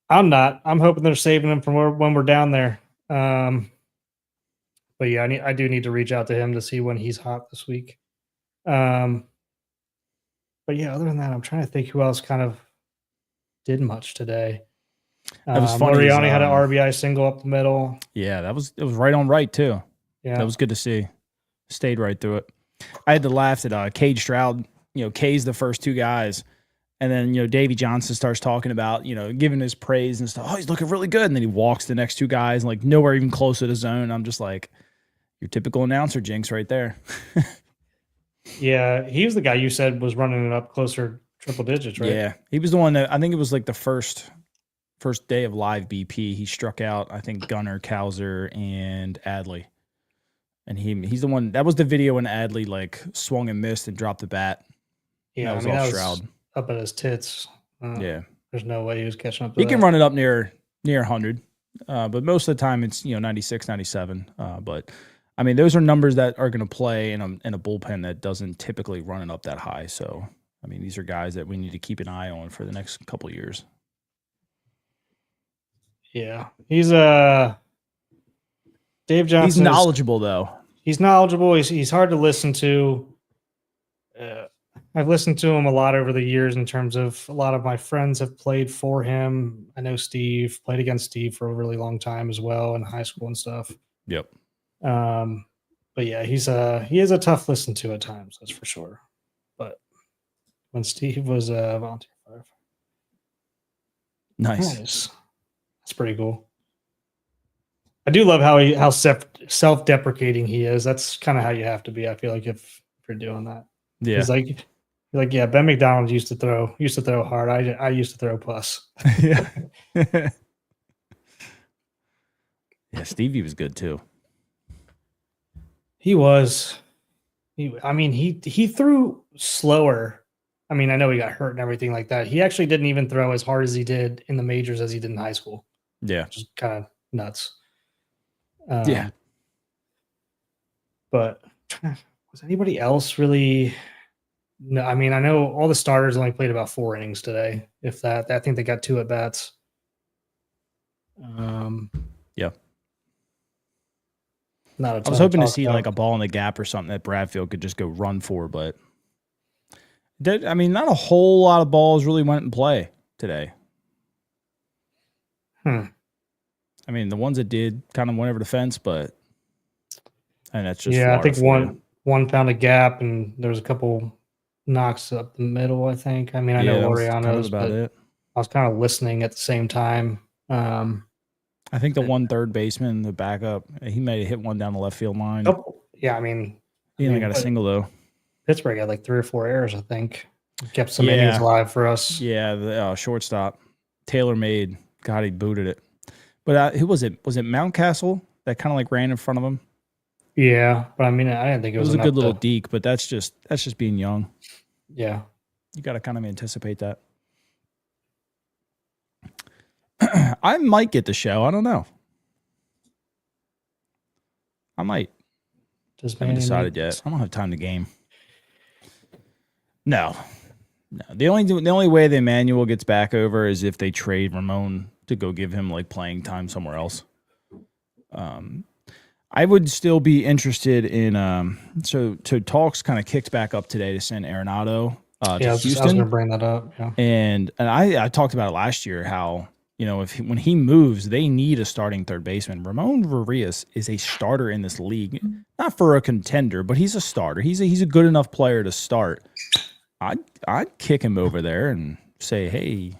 I'm not. I'm hoping they're saving him from when we're down there. But yeah, I do need to reach out to him to see when he's hot this week. But yeah, other than that, I'm trying to think who else kind of did much today. That was funny. Moriarty had an RBI single up the middle. Yeah, it was right on right too. Yeah, that was good to see. Stayed right through it. I had to laugh at Cade Stroud. K's the first two guys. And then, Davey Johnson starts talking about, giving his praise and stuff. Oh, he's looking really good. And then he walks the next two guys, and nowhere even close to the zone. I'm just like, your typical announcer jinx right there. Yeah, he was the guy you said was running it up closer triple digits, right? Yeah, he was the one that I think it was the first day of live BP. He struck out, I think, Gunnar, Cowser, and Adley. And he's the one, that was the video when Adley swung and missed and dropped the bat. Yeah, that was all Stroud. Up at his tits. Yeah. There's no way he was catching up to He that. can run it up near 100, but most of the time it's 96, 97. But I mean, those are numbers that are going to play in a bullpen that doesn't typically run it up that high. So I mean, these are guys that we need to keep an eye on for the next couple of years. Yeah, he's Dave Johnson. He's knowledgeable though. He's knowledgeable. He's hard to listen to. I've listened to him a lot over the years in terms of a lot of my friends have played for him. I know Steve played against Steve for a really long time as well in high school and stuff. Yep. But yeah, he is a tough listen to at times, that's for sure. But when Steve was a volunteer firefighter. Nice. That's pretty cool. I do love how self-deprecating he is. That's kind of how you have to be, I feel like, if you're doing that. Yeah. He's like, yeah, Ben McDonald used to throw hard. I used to throw puss. Yeah. Yeah, Stevie was good too. He was. He threw slower I mean, I know he got hurt and everything like that. He actually didn't even throw as hard as he did in the majors as he did in high school. Yeah. Which is kind of nuts. Yeah. But was anybody else really? No, I mean, I know all the starters only played about 4 innings today. If that, I think they got 2 at bats. Yeah. Not a ton I was hoping to talk see about. like a ball in the gap or something that Bradfield could just go run for, but I mean, not a whole lot of balls really went in play today. I mean, the ones that did kind of went over the fence, but and that's just yeah. Florida I think one found a gap, and there was a couple knocks up the middle. I think. I mean, I know Oriano's, about but it. I was kind of listening at the same time. I think the one third baseman, the backup, he may have hit one down the left field line. Yeah, I mean, he only got a single though. Pittsburgh had like 3 or 4 errors, I think. Kept some innings alive for us. Yeah, the shortstop, Taylor made. God, he booted it. But who was it? Was it Mountcastle that kind of like ran in front of him? Yeah, but I mean, I didn't think it was a good little deke, but that's just being young. Yeah, you got to kind of anticipate that. I might get the show. I don't know. I might. Haven't decided yet. I don't have time to game. No. The only way the Emmanuel gets back over is if they trade Ramon to go give him like playing time somewhere else. I would still be interested in so talks kind of kicked back up today to send Arenado to Houston. I was going to bring that up. Yeah. And I talked about it last year how, you know, when he moves, they need a starting third baseman. Ramon Urias is a starter in this league, not for a contender, but he's a starter. He's a good enough player to start. I'd kick him over there and say, hey,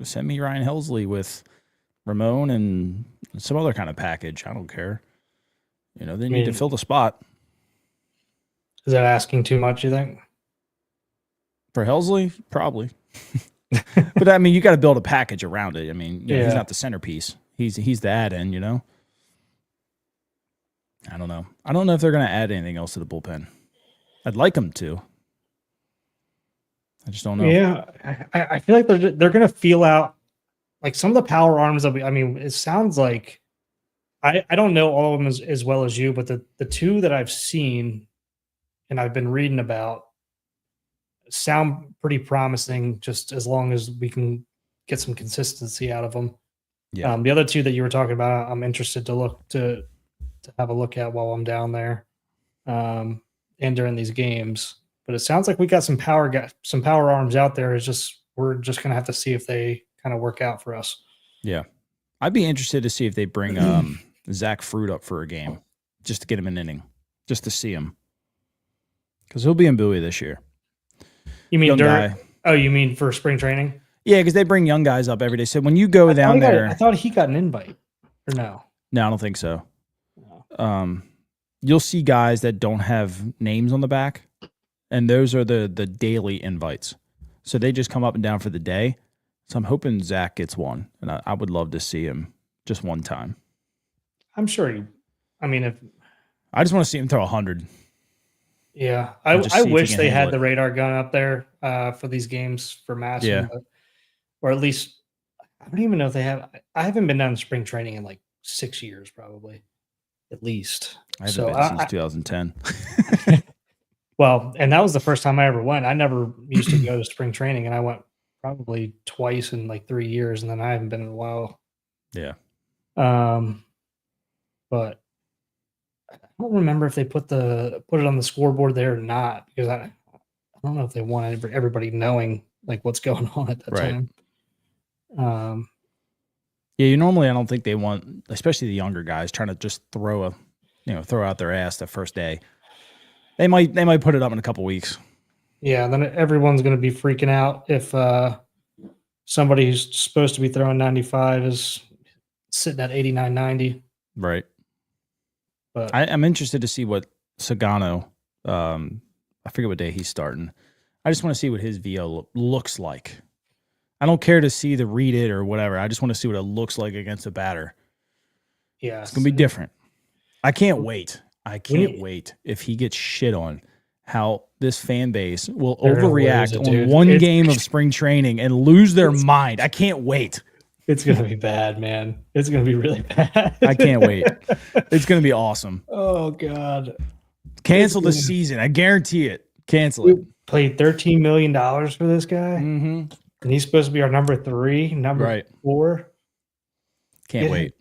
send me Ryan Helsley with Ramon and some other kind of package. I don't care. You know, they need to fill the spot. Is that asking too much, you think? For Helsley? Probably. But, I mean, you got to build a package around it. I mean, you know, he's not the centerpiece. He's the add-in, you know? I don't know. I don't know if they're going to add anything else to the bullpen. I'd like them to. I just don't know. Yeah, I feel like they're going to feel out like some of the power arms that I mean, it sounds like I don't know all of them as well as you, but the 2 that I've seen and I've been reading about sound pretty promising. Just as long as we can get some consistency out of them. Yeah. The other 2 that you were talking about, I'm interested to have a look at while I'm down there, and during these games. But it sounds like we got some power arms out there. We're just gonna have to see if they kind of work out for us. Yeah, I'd be interested to see if they bring Zach Fruit up for a game, just to get him an inning, just to see him, because he'll be in Bowie this year. You mean guy. Oh, you mean for spring training? Yeah, because they bring young guys up every day. So when you go down there, I thought he got an invite, or no? No, I don't think so. No. You'll see guys that don't have names on the back, and those are the daily invites. So they just come up and down for the day. So I'm hoping Zach gets one, and I would love to see him just one time. I'm sure. I just want to see him throw 100. Yeah, I wish they had the radar gun up there for these games for Masson, or at least I don't even know if they have. I haven't been down to spring training in like 6 years, probably, at least. I haven't been since 2010. Well, and that was the first time I ever went. I never used to go to spring training, and I went probably twice in like 3 years, and then I haven't been in a while. Yeah. But I don't remember if they put it on the scoreboard there or not, because I don't know if they want everybody knowing like what's going on at that time. Yeah, I don't think they want, especially the younger guys, trying to just throw out their ass the first day. They might put it up in a couple weeks. Yeah, then everyone's going to be freaking out if somebody who's supposed to be throwing 95 is sitting at 89, 90. Right. But I'm interested to see what Sagano, I forget what day he's starting. I just want to see what his VO looks like. I don't care to see the read it or whatever. I just want to see what it looks like against a batter. Yeah. It's going to be different. I can't wait. I can't wait if he gets shit on. how this fan base will They're gonna lose overreact it, on dude. one game of spring training and lose their mind. I can't wait. It's going to be bad, man. It's going to be really bad. I can't wait. It's going to be awesome. Oh, God. Cancel the season. I guarantee it. Cancel it. Paid $13 million for this guy. Mm-hmm. And he's supposed to be our number 3, number 4. Can't wait.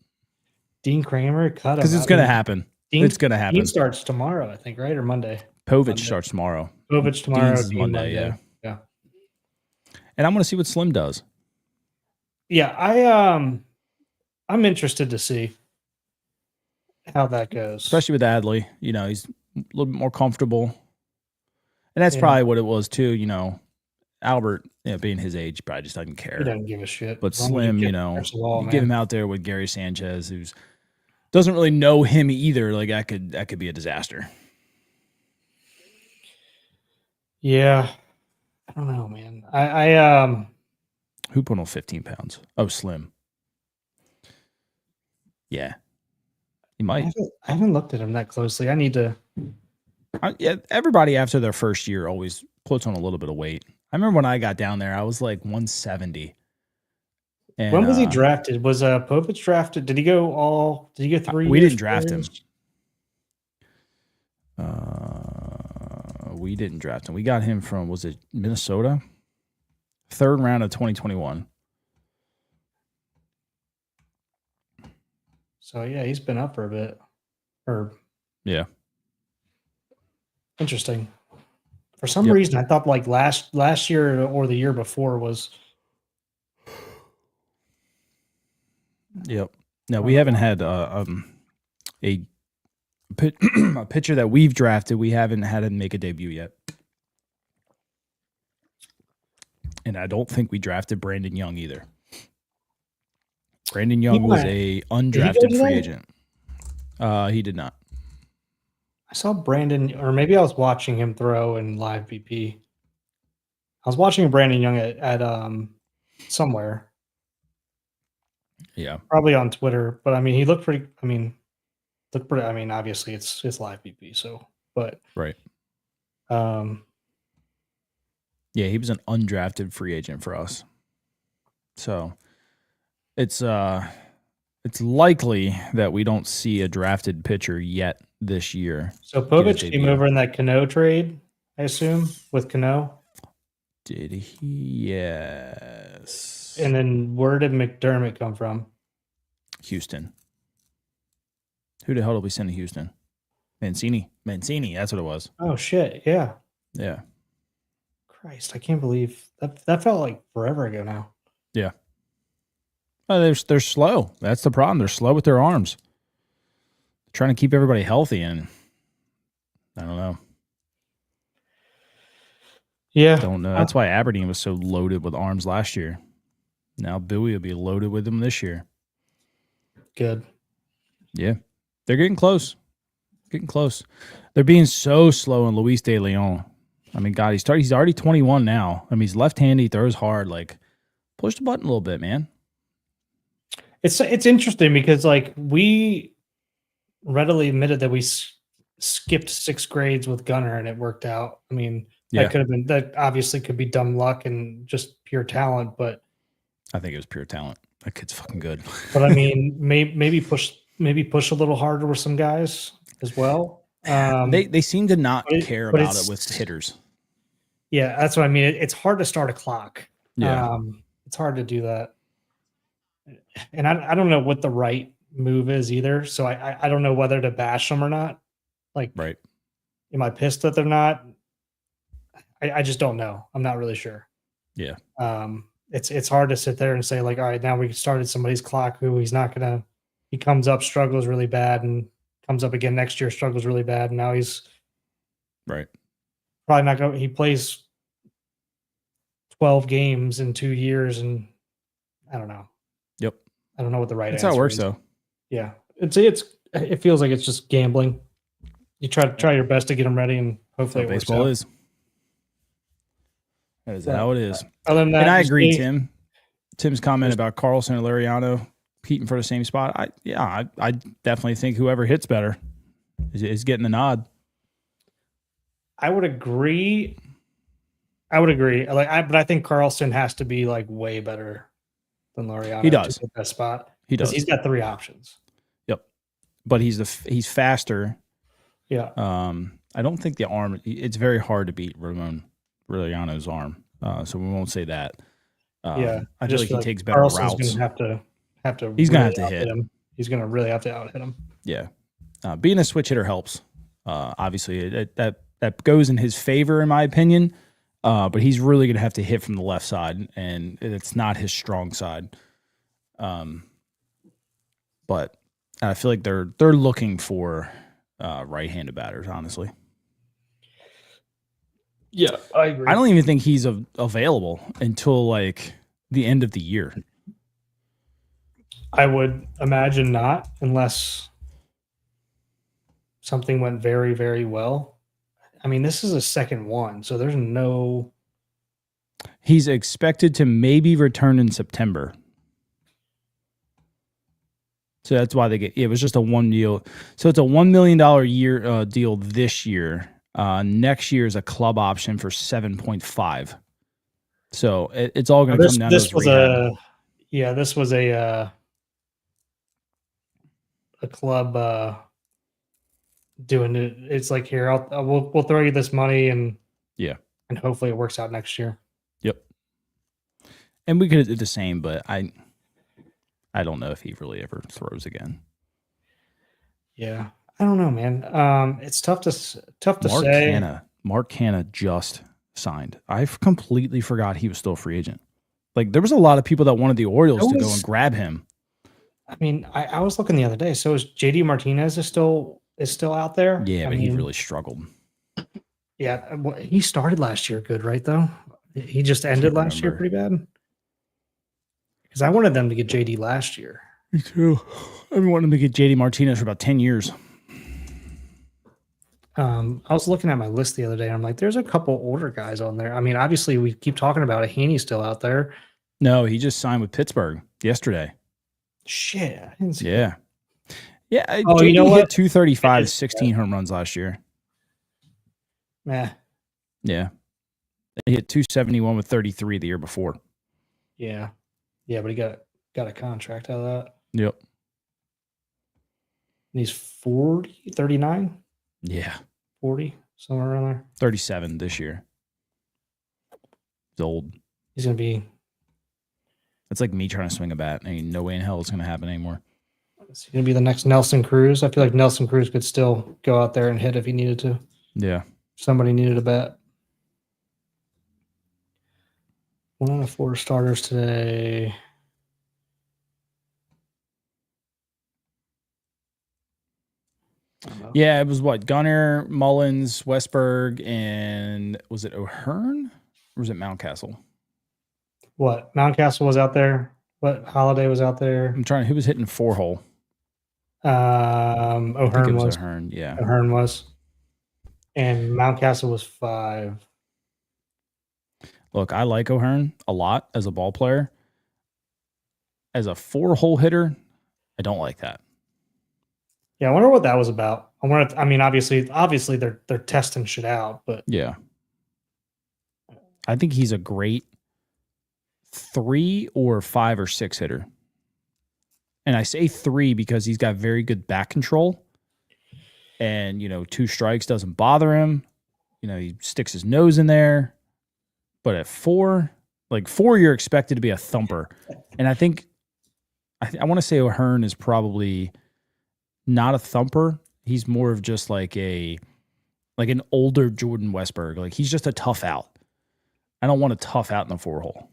Dean Kramer, cut him. Because it's going to happen. It's going to happen. Dean starts tomorrow, I think, right? Or Monday? Povich starts tomorrow. Povich tomorrow. Dean's Monday, yeah. Yeah. And I'm going to see what Slim does. Yeah, I'm interested to see how that goes. Especially with Adley. You know, he's a little bit more comfortable. And that's probably what it was, too. You know, Albert, being his age, probably just doesn't care. He doesn't give a shit. But Slim, you get him out there with Gary Sanchez, who's doesn't really know him either. Like, that could be a disaster. Yeah. I don't know, man. I Who put on 15 pounds? Oh, Slim. Yeah. He might. I haven't looked at him that closely. I need to. Everybody after their first year always puts on a little bit of weight. I remember when I got down there, I was like 170. And, when was he drafted? Was Povich drafted? Did he go 3 years? We didn't draft him. We didn't draft him. We got him from, was it Minnesota? 3rd round of 2021. So yeah, he's been up for a bit. Yeah. Interesting. For some reason, I thought like last year or the year before was. Yep. No, we haven't had a pitcher that we've drafted. We haven't had him make a debut yet. And I don't think we drafted Brandon Young either. Brandon Young was a undrafted free agent. He did not. I saw Brandon, or maybe I was watching him throw in live BP. I was watching Brandon Young at somewhere. Yeah, probably on Twitter. But I mean, he looked pretty. I mean, obviously it's live BP. So, but right. Yeah, he was an undrafted free agent for us. So it's likely that we don't see a drafted pitcher yet this year. So Povich came over in that Cano trade, I assume, with Cano. Did he? Yes. And then where did McDermott come from? Houston. Who the hell did we send to Houston? Mancini, that's what it was. Oh, shit, yeah. Yeah. Christ, I can't believe that felt like forever ago now. Yeah. They're slow. That's the problem. They're slow with their arms. They're trying to keep everybody healthy, and I don't know. Yeah. Don't know. That's why Aberdeen was so loaded with arms last year. Now Bowie will be loaded with them this year. Good. Yeah. They're getting close. They're being so slow in Luis De Leon. I mean, God, he's already 21 now. I mean, he's left-handed, he throws hard. Like, push the button a little bit, man. It's interesting because, like, we readily admitted that we skipped 6 grades with Gunnar and it worked out. I mean, that obviously could be dumb luck and just pure talent, but I think it was pure talent. That kid's fucking good. But I mean, maybe push a little harder with some guys as well. They seem to not care about it with hitters. Yeah, that's what I mean. It's hard to start a clock. Yeah. It's hard to do that. And I don't know what the right move is either. So I don't know whether to bash them or not. Like, right. Am I pissed that they're not? I just don't know. I'm not really sure. Yeah. It's hard to sit there and say, like, all right, now we started somebody's clock who he comes up, struggles really bad, and comes up again next year, struggles really bad. And now he's right. Probably not going. He plays 12 games in 2 years, and I don't know. Yep. I don't know what the right That's answer how it works, is. though. Yeah. It feels like it's just gambling. You try your best to get them ready, and hopefully it works baseball out. is. That is how it is. Other than that, and I agree, Tim. Tim's comment about Carlson and Lariano competing for the same spot. I definitely think whoever hits better is getting the nod. I would agree. But I think Carlson has to be like way better than Laureano. He does to get that spot. He does. He's got 3 options. Yep. But he's faster. Yeah. I don't think the arm. It's very hard to beat Ramon Laureano's arm. So we won't say that. Yeah. I feel like he takes better Carlson's routes. Gonna have to. He's gonna really have to hit him. He's gonna really have to out hit him. Yeah. Being a switch hitter helps. Obviously, that goes in his favor, in my opinion. But he's really going to have to hit from the left side, and it's not his strong side. But I feel like they're looking for right-handed batters, honestly. Yeah, I agree. I don't even think he's available until like the end of the year. I would imagine not, unless something went very, very well. I mean, this is a second one, so there's no. He's expected to maybe return in September. So that's why it was just a one deal. So it's a $1 million year deal this year. Next year is a club option for 7.5. So it's all going to come down to his rehab. This was a club doing it. It's like, here, we'll throw you this money and hopefully it works out next year. Yep. And we could have did the same, but I don't know if he really ever throws again. Yeah, I don't know, man. It's tough to say. Mark Canha just signed. I completely forgot he was still a free agent. Like, there was a lot of people that wanted the Orioles to go and grab him. I mean, I was looking the other day. So is JD Martinez is still out there? Yeah, but he really struggled. Yeah, well, he started last year good, right? Though he just ended last year pretty bad. Because I wanted them to get JD last year. Me too. I've been wanting them to get JD Martinez for about 10 years. I was looking at my list the other day, and I'm like, there's a couple older guys on there. I mean, obviously, we keep talking about it. Heaney's still out there. No, he just signed with Pittsburgh yesterday. Shit. I didn't see that. Yeah. JD you know hit 235, 16 home runs last year. Meh. Yeah. He hit 271 with 33 the year before. Yeah. Yeah, but he got a contract out of that. Yep. And he's 39? Yeah. 40, somewhere around there. 37 this year. He's old. He's going to be. It's like me trying to swing a bat. I mean, no way in hell it's going to happen anymore. Is he going to be the next Nelson Cruz? I feel like Nelson Cruz could still go out there and hit if he needed to. Yeah. Somebody needed a bat. 1 out of 4 starters today. Yeah, it was what? Gunnar, Mullins, Westberg, and was it O'Hearn or was it Mountcastle? What? Mountcastle was out there. What? Holiday was out there. I'm trying. Who was hitting 4-hole? O'Hearn was. O'Hearn, yeah. O'Hearn was. And Mountcastle was 5. Look, I like O'Hearn a lot as a ball player. As a 4-hole hitter, I don't like that. Yeah, I wonder what that was about. I mean, obviously they're testing shit out, but yeah, I think he's a great 3 or 5 or 6 hitter. And I say 3 because he's got very good back control. And, 2 strikes doesn't bother him. He sticks his nose in there. But at 4, you're expected to be a thumper. And I think, I want to say O'Hearn is probably not a thumper. He's more of just like an older Jordan Westberg. Like, he's just a tough out. I don't want a tough out in the 4-hole.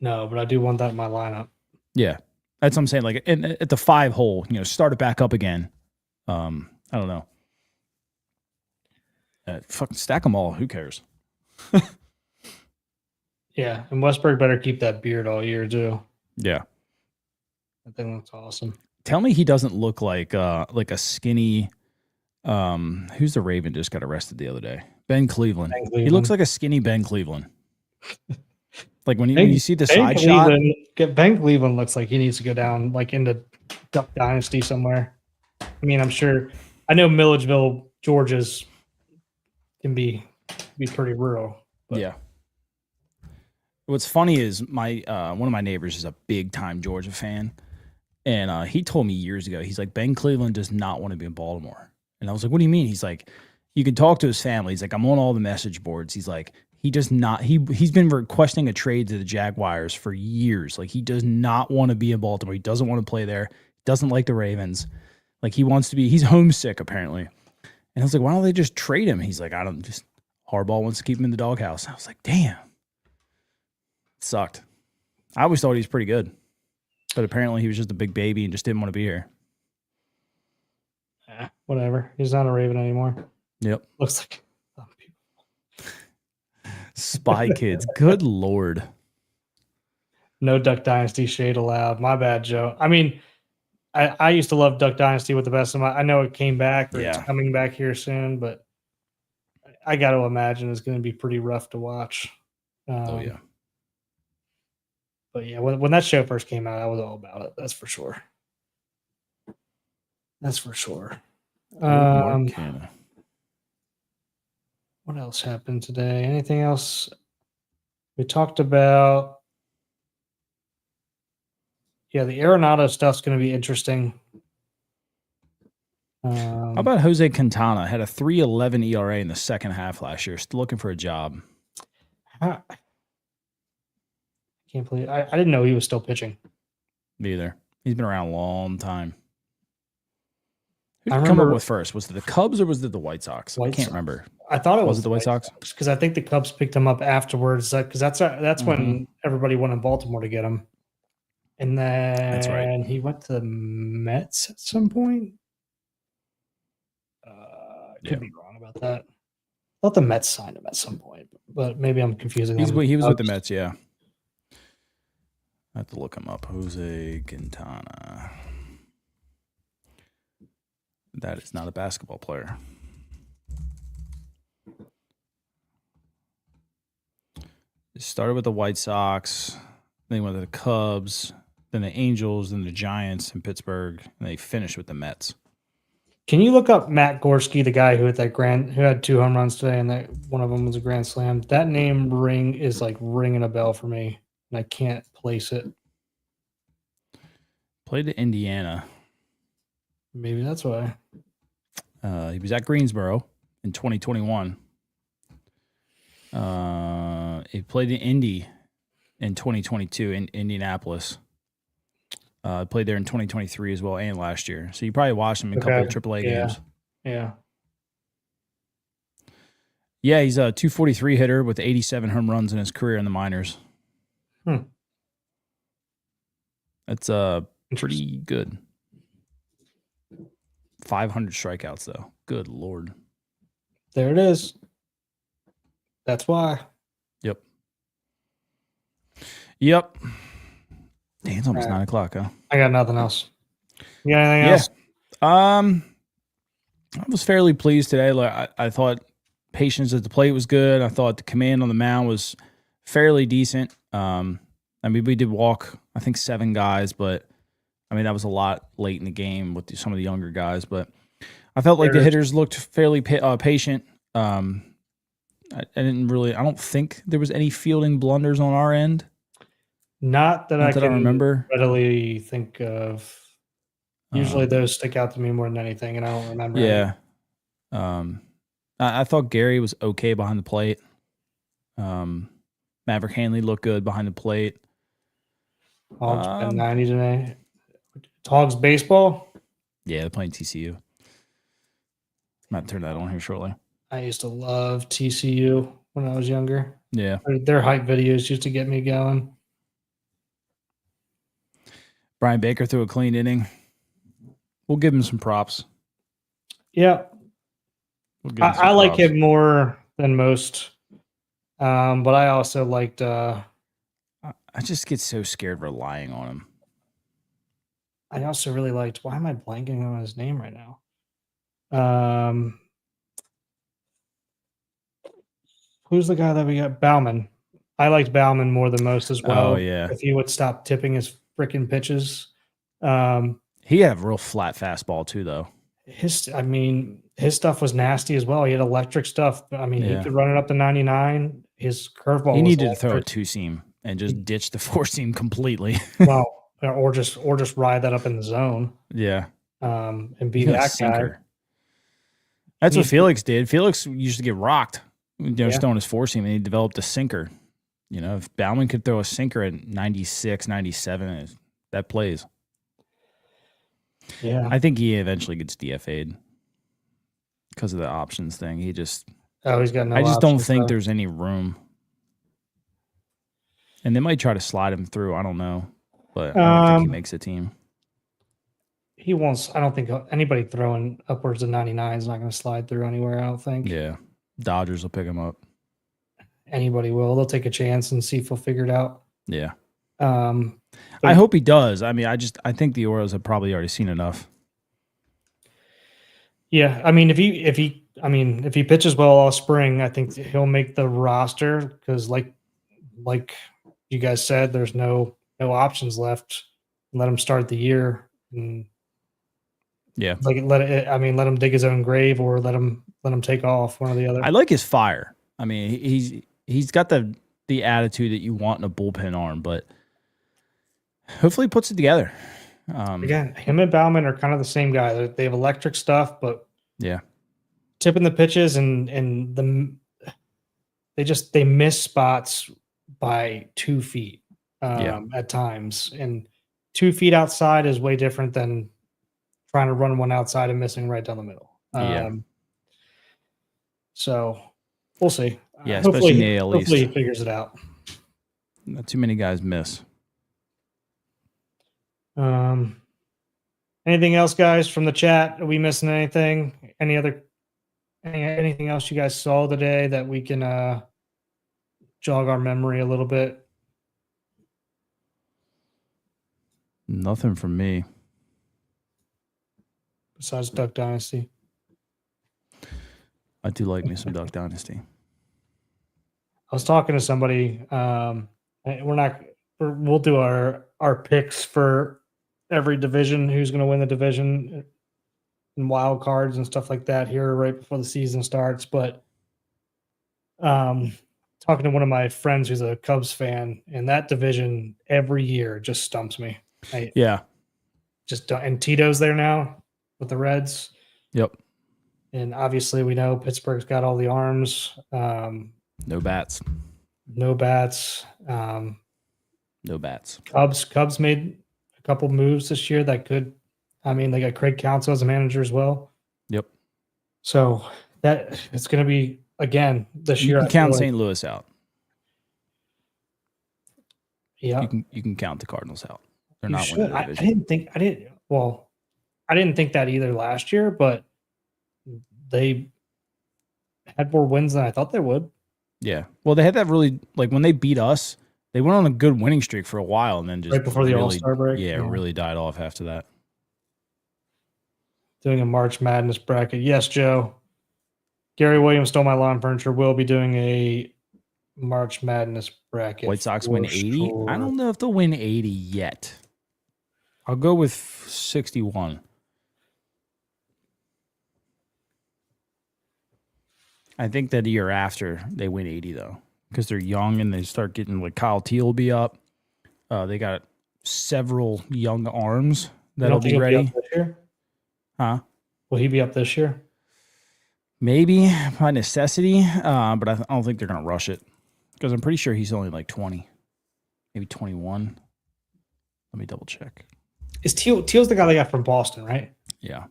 No, but I do want that in my lineup. Yeah. That's what I'm saying. Like, at the 5-hole, start it back up again. I don't know. Fucking stack them all. Who cares? Yeah, and Westberg better keep that beard all year too. Yeah. That thing looks awesome. Tell me he doesn't look like a skinny. Who's the Raven just got arrested the other day? Ben Cleveland. He looks like a skinny Ben Cleveland. Like when you see the side shot. Ben Cleveland looks like he needs to go down like into Duck Dynasty somewhere. I mean, I'm sure. I know Milledgeville, Georgia's can be pretty rural. But. Yeah. What's funny is my one of my neighbors is a big time Georgia fan, and he told me years ago, he's like, Ben Cleveland does not want to be in Baltimore, and I was like, what do you mean? He's like, you can talk to his family. He's like, I'm on all the message boards. He's like, he does not. He's been requesting a trade to the Jaguars for years. Like, he does not want to be in Baltimore. He doesn't want to play there. Doesn't like the Ravens. Like, he wants to be. He's homesick apparently. And I was like, why don't they just trade him? He's like, I don't. Just Harbaugh wants to keep him in the doghouse. I was like, damn. Sucked. I always thought he was pretty good, but apparently he was just a big baby and just didn't want to be here. Whatever. He's not a Raven anymore. Yep. Looks like Spy Kids. Good Lord. No Duck Dynasty shade allowed. My bad, Joe. I mean, I used to love Duck Dynasty with the best of my. I know it came back or it's coming back here soon, but I got to imagine it's going to be pretty rough to watch. Oh yeah. But yeah, when that show first came out, I was all about it. That's for sure. That's for sure. What else happened today? Anything else? We talked about. Yeah, the Arenado stuff's going to be interesting. How about Jose Quintana? Had a 3.11 ERA in the second half last year. Still looking for a job. I can't believe I didn't know he was still pitching. Me either. He's been around a long time. Who did you come up with first? Was it the Cubs or was it the White Sox? I can't remember. I thought it was it the White Sox? Because I think the Cubs picked him up afterwards. Because that's when everybody went in Baltimore to get him. And then that's right. He went to the Mets at some point. Could be wrong about that. I thought the Mets signed him at some point, but maybe I'm confusing. He was with the Mets, yeah. I have to look him up. Jose Quintana. That is not a basketball player. He started with the White Sox, then he went to the Cubs, then the Angels, then the Giants in Pittsburgh, and they finished with the Mets. Can you look up Matt Gorski, the guy who had 2 home runs today, and that one of them was a grand slam? That name is like ringing a bell for me, and I can't place it. Played at Indiana. Maybe that's why. He was at Greensboro in 2021. He played in Indy in 2022 in Indianapolis. Played there in 2023 as well and last year. So you probably watched him in a couple of AAA games. Yeah. Yeah, he's a 243 hitter with 87 home runs in his career in the minors. That's pretty good. 500 strikeouts, though. Good Lord. There it is. That's why. Yep. Dang, it's almost 9 o'clock, huh? I got nothing else. You got anything else? I was fairly pleased today. Like I thought patience at the plate was good. I thought the command on the mound was fairly decent. I mean, we did walk, I think, 7 guys, but I mean, that was a lot late in the game with some of the younger guys. But I felt like the hitters looked fairly patient. I don't think there was any fielding blunders on our end. Not that I can remember. Readily think of. Usually those stick out to me more than anything, and I don't remember. Yeah. I thought Gary was okay behind the plate. Maverick Hanley looked good behind the plate. Hogs been 90 today. Hogs baseball? Yeah, they're playing TCU. Might turn that on here shortly. I used to love TCU when I was younger. Yeah. Their hype videos used to get me going. Brian Baker threw a clean inning. We'll give him some props. Yeah. I like him more than most. But I also liked I just get so scared relying on him. I also really liked, why am I blanking on his name right now? Who's the guy that we got? Bauman. I liked Bauman more than most as well. Oh, yeah. If he would stop tipping his freaking pitches. He had a real flat fastball too, though. his stuff was nasty as well. He had electric stuff. I mean, he could run it up to 99. His curveball. He needed to throw a 2-seam and just ditch the 4-seam completely. Well, or just ride that up in the zone. Yeah. And be that sinker. Guy. That's what Felix did. Felix used to get rocked, just throwing his 4-seam, and he developed a sinker. If Bauman could throw a sinker at 96, 97, that plays. Yeah. I think he eventually gets DFA'd because of the options thing. He's got no I just don't think there's any room. And they might try to slide him through. I don't know. But I don't think he makes a team. He won't. I don't think anybody throwing upwards of 99 is not going to slide through anywhere, I don't think. Yeah. Dodgers will pick him up. Anybody will. They'll take a chance and see if he'll figure it out. Yeah. I hope he does. I mean, I think the Orioles have probably already seen enough. Yeah. I mean, if he pitches well all spring, I think he'll make the roster because like you guys said, there's no options left. Let him start the year. And yeah, let him dig his own grave or let him take off, one or the other. I like his fire. I mean, he's got the attitude that you want in a bullpen arm, but hopefully he puts it together. Again, him and Bauman are kind of the same guy. They have electric stuff, but yeah, tipping the pitches and they miss spots by 2 feet at times, and 2 feet outside is way different than trying to run one outside and missing right down the middle. So we'll see. Yeah, especially in the AL East. Hopefully he figures it out. Not too many guys miss. Anything else, guys, from the chat? Are we missing anything? Anything else you guys saw today that we can jog our memory a little bit? Nothing from me. Besides Duck Dynasty. I do like me some Duck Dynasty. I was talking to somebody. We'll do our picks for every division, who's going to win the division and wild cards and stuff like that here right before the season starts. But talking to one of my friends who's a Cubs fan, and that division every year just stumps me. Just don't. And Tito's there now with the Reds. Yep. And obviously we know Pittsburgh's got all the arms. No bats. No bats. No bats. Cubs made a couple moves this year that could. They got Craig Counsell as a manager as well. Yep. So that it's going to be again this year. You can count St. Louis out. Yeah. You can count the Cardinals out. They're not winning the division. I didn't think that either last year, but they had more wins than I thought they would. Yeah. Well, they had that really, when they beat us, they went on a good winning streak for a while and then just right before the All-Star break. Yeah, really died off after that. Doing a March Madness bracket. Yes, Joe. Gary Williams stole my lawn furniture. Will be doing a March Madness bracket. White Sox win 80? Sure. I don't know if they'll win 80 yet. I'll go with 61. I think that the year after they win 80 though, because they're young and they start getting Kyle T will be up. They got several young arms that'll be ready. Be up this year? Huh? Will he be up this year? Maybe by necessity, but I don't think they're gonna rush it because I'm pretty sure he's only 20, maybe 21. Let me double check. Is Teal's the guy they got from Boston, right? Yeah.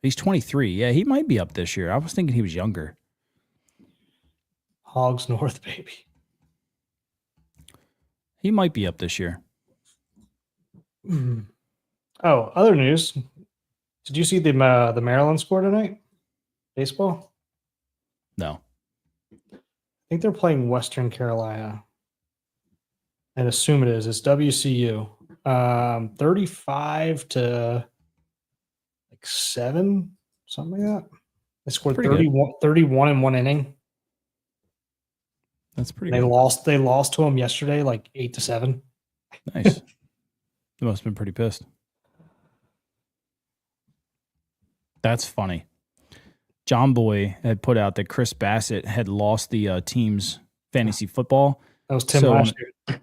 He's 23. Yeah, he might be up this year. I was thinking he was younger. Hogs North, baby. He might be up this year. Oh, other news. Did you see the Maryland score tonight? Baseball? No. I think they're playing Western Carolina. I'd assume it is. It's WCU. 35 to 7, something like that. They scored 31 in one inning. That's pretty good. They lost to them yesterday 8-7. Nice. They must have been pretty pissed. That's funny. John Boy had put out that Chris Bassett had lost the team's fantasy football. That was Tim last year.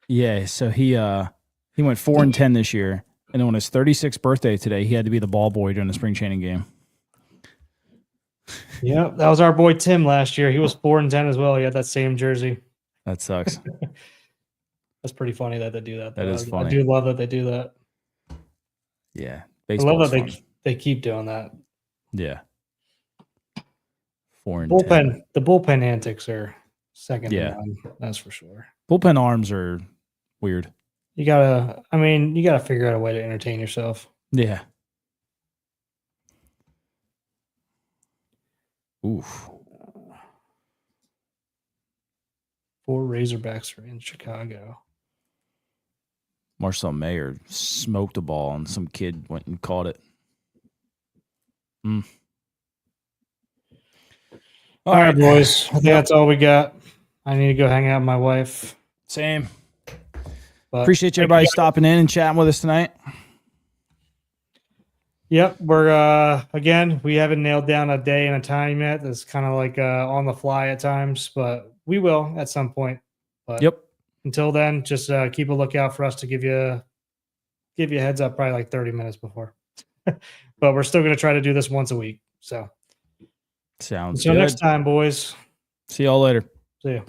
Yeah, so he went 4-10 this year, and then on his 36th birthday today, he had to be the ball boy during the spring training game. Yeah, that was our boy Tim last year. He was 4-10 as well. He had that same jersey. That sucks. That's pretty funny that they do that. That is funny. I do love that they do that. Yeah, I love that they keep doing that. Yeah. 4-10. Bullpen. The bullpen antics are second to Yeah. none. That's for sure. Bullpen arms are weird. You gotta figure out a way to entertain yourself. Yeah. Oof. 4 Razorbacks are in Chicago. Marcel Mayer smoked a ball and some kid went and caught it. All right, boys. I think that's all we got. I need to go hang out with my wife. Same. But appreciate you everybody stopping in and chatting with us tonight. Yep, we're again, we haven't nailed down a day and a time yet. That's kind of like on the fly at times, but we will at some point. But yep. Until then, just keep a lookout for us to give you a heads up probably like 30 minutes before. But we're still going to try to do this once a week. So sounds until good. next time, boys. See y'all later. See you.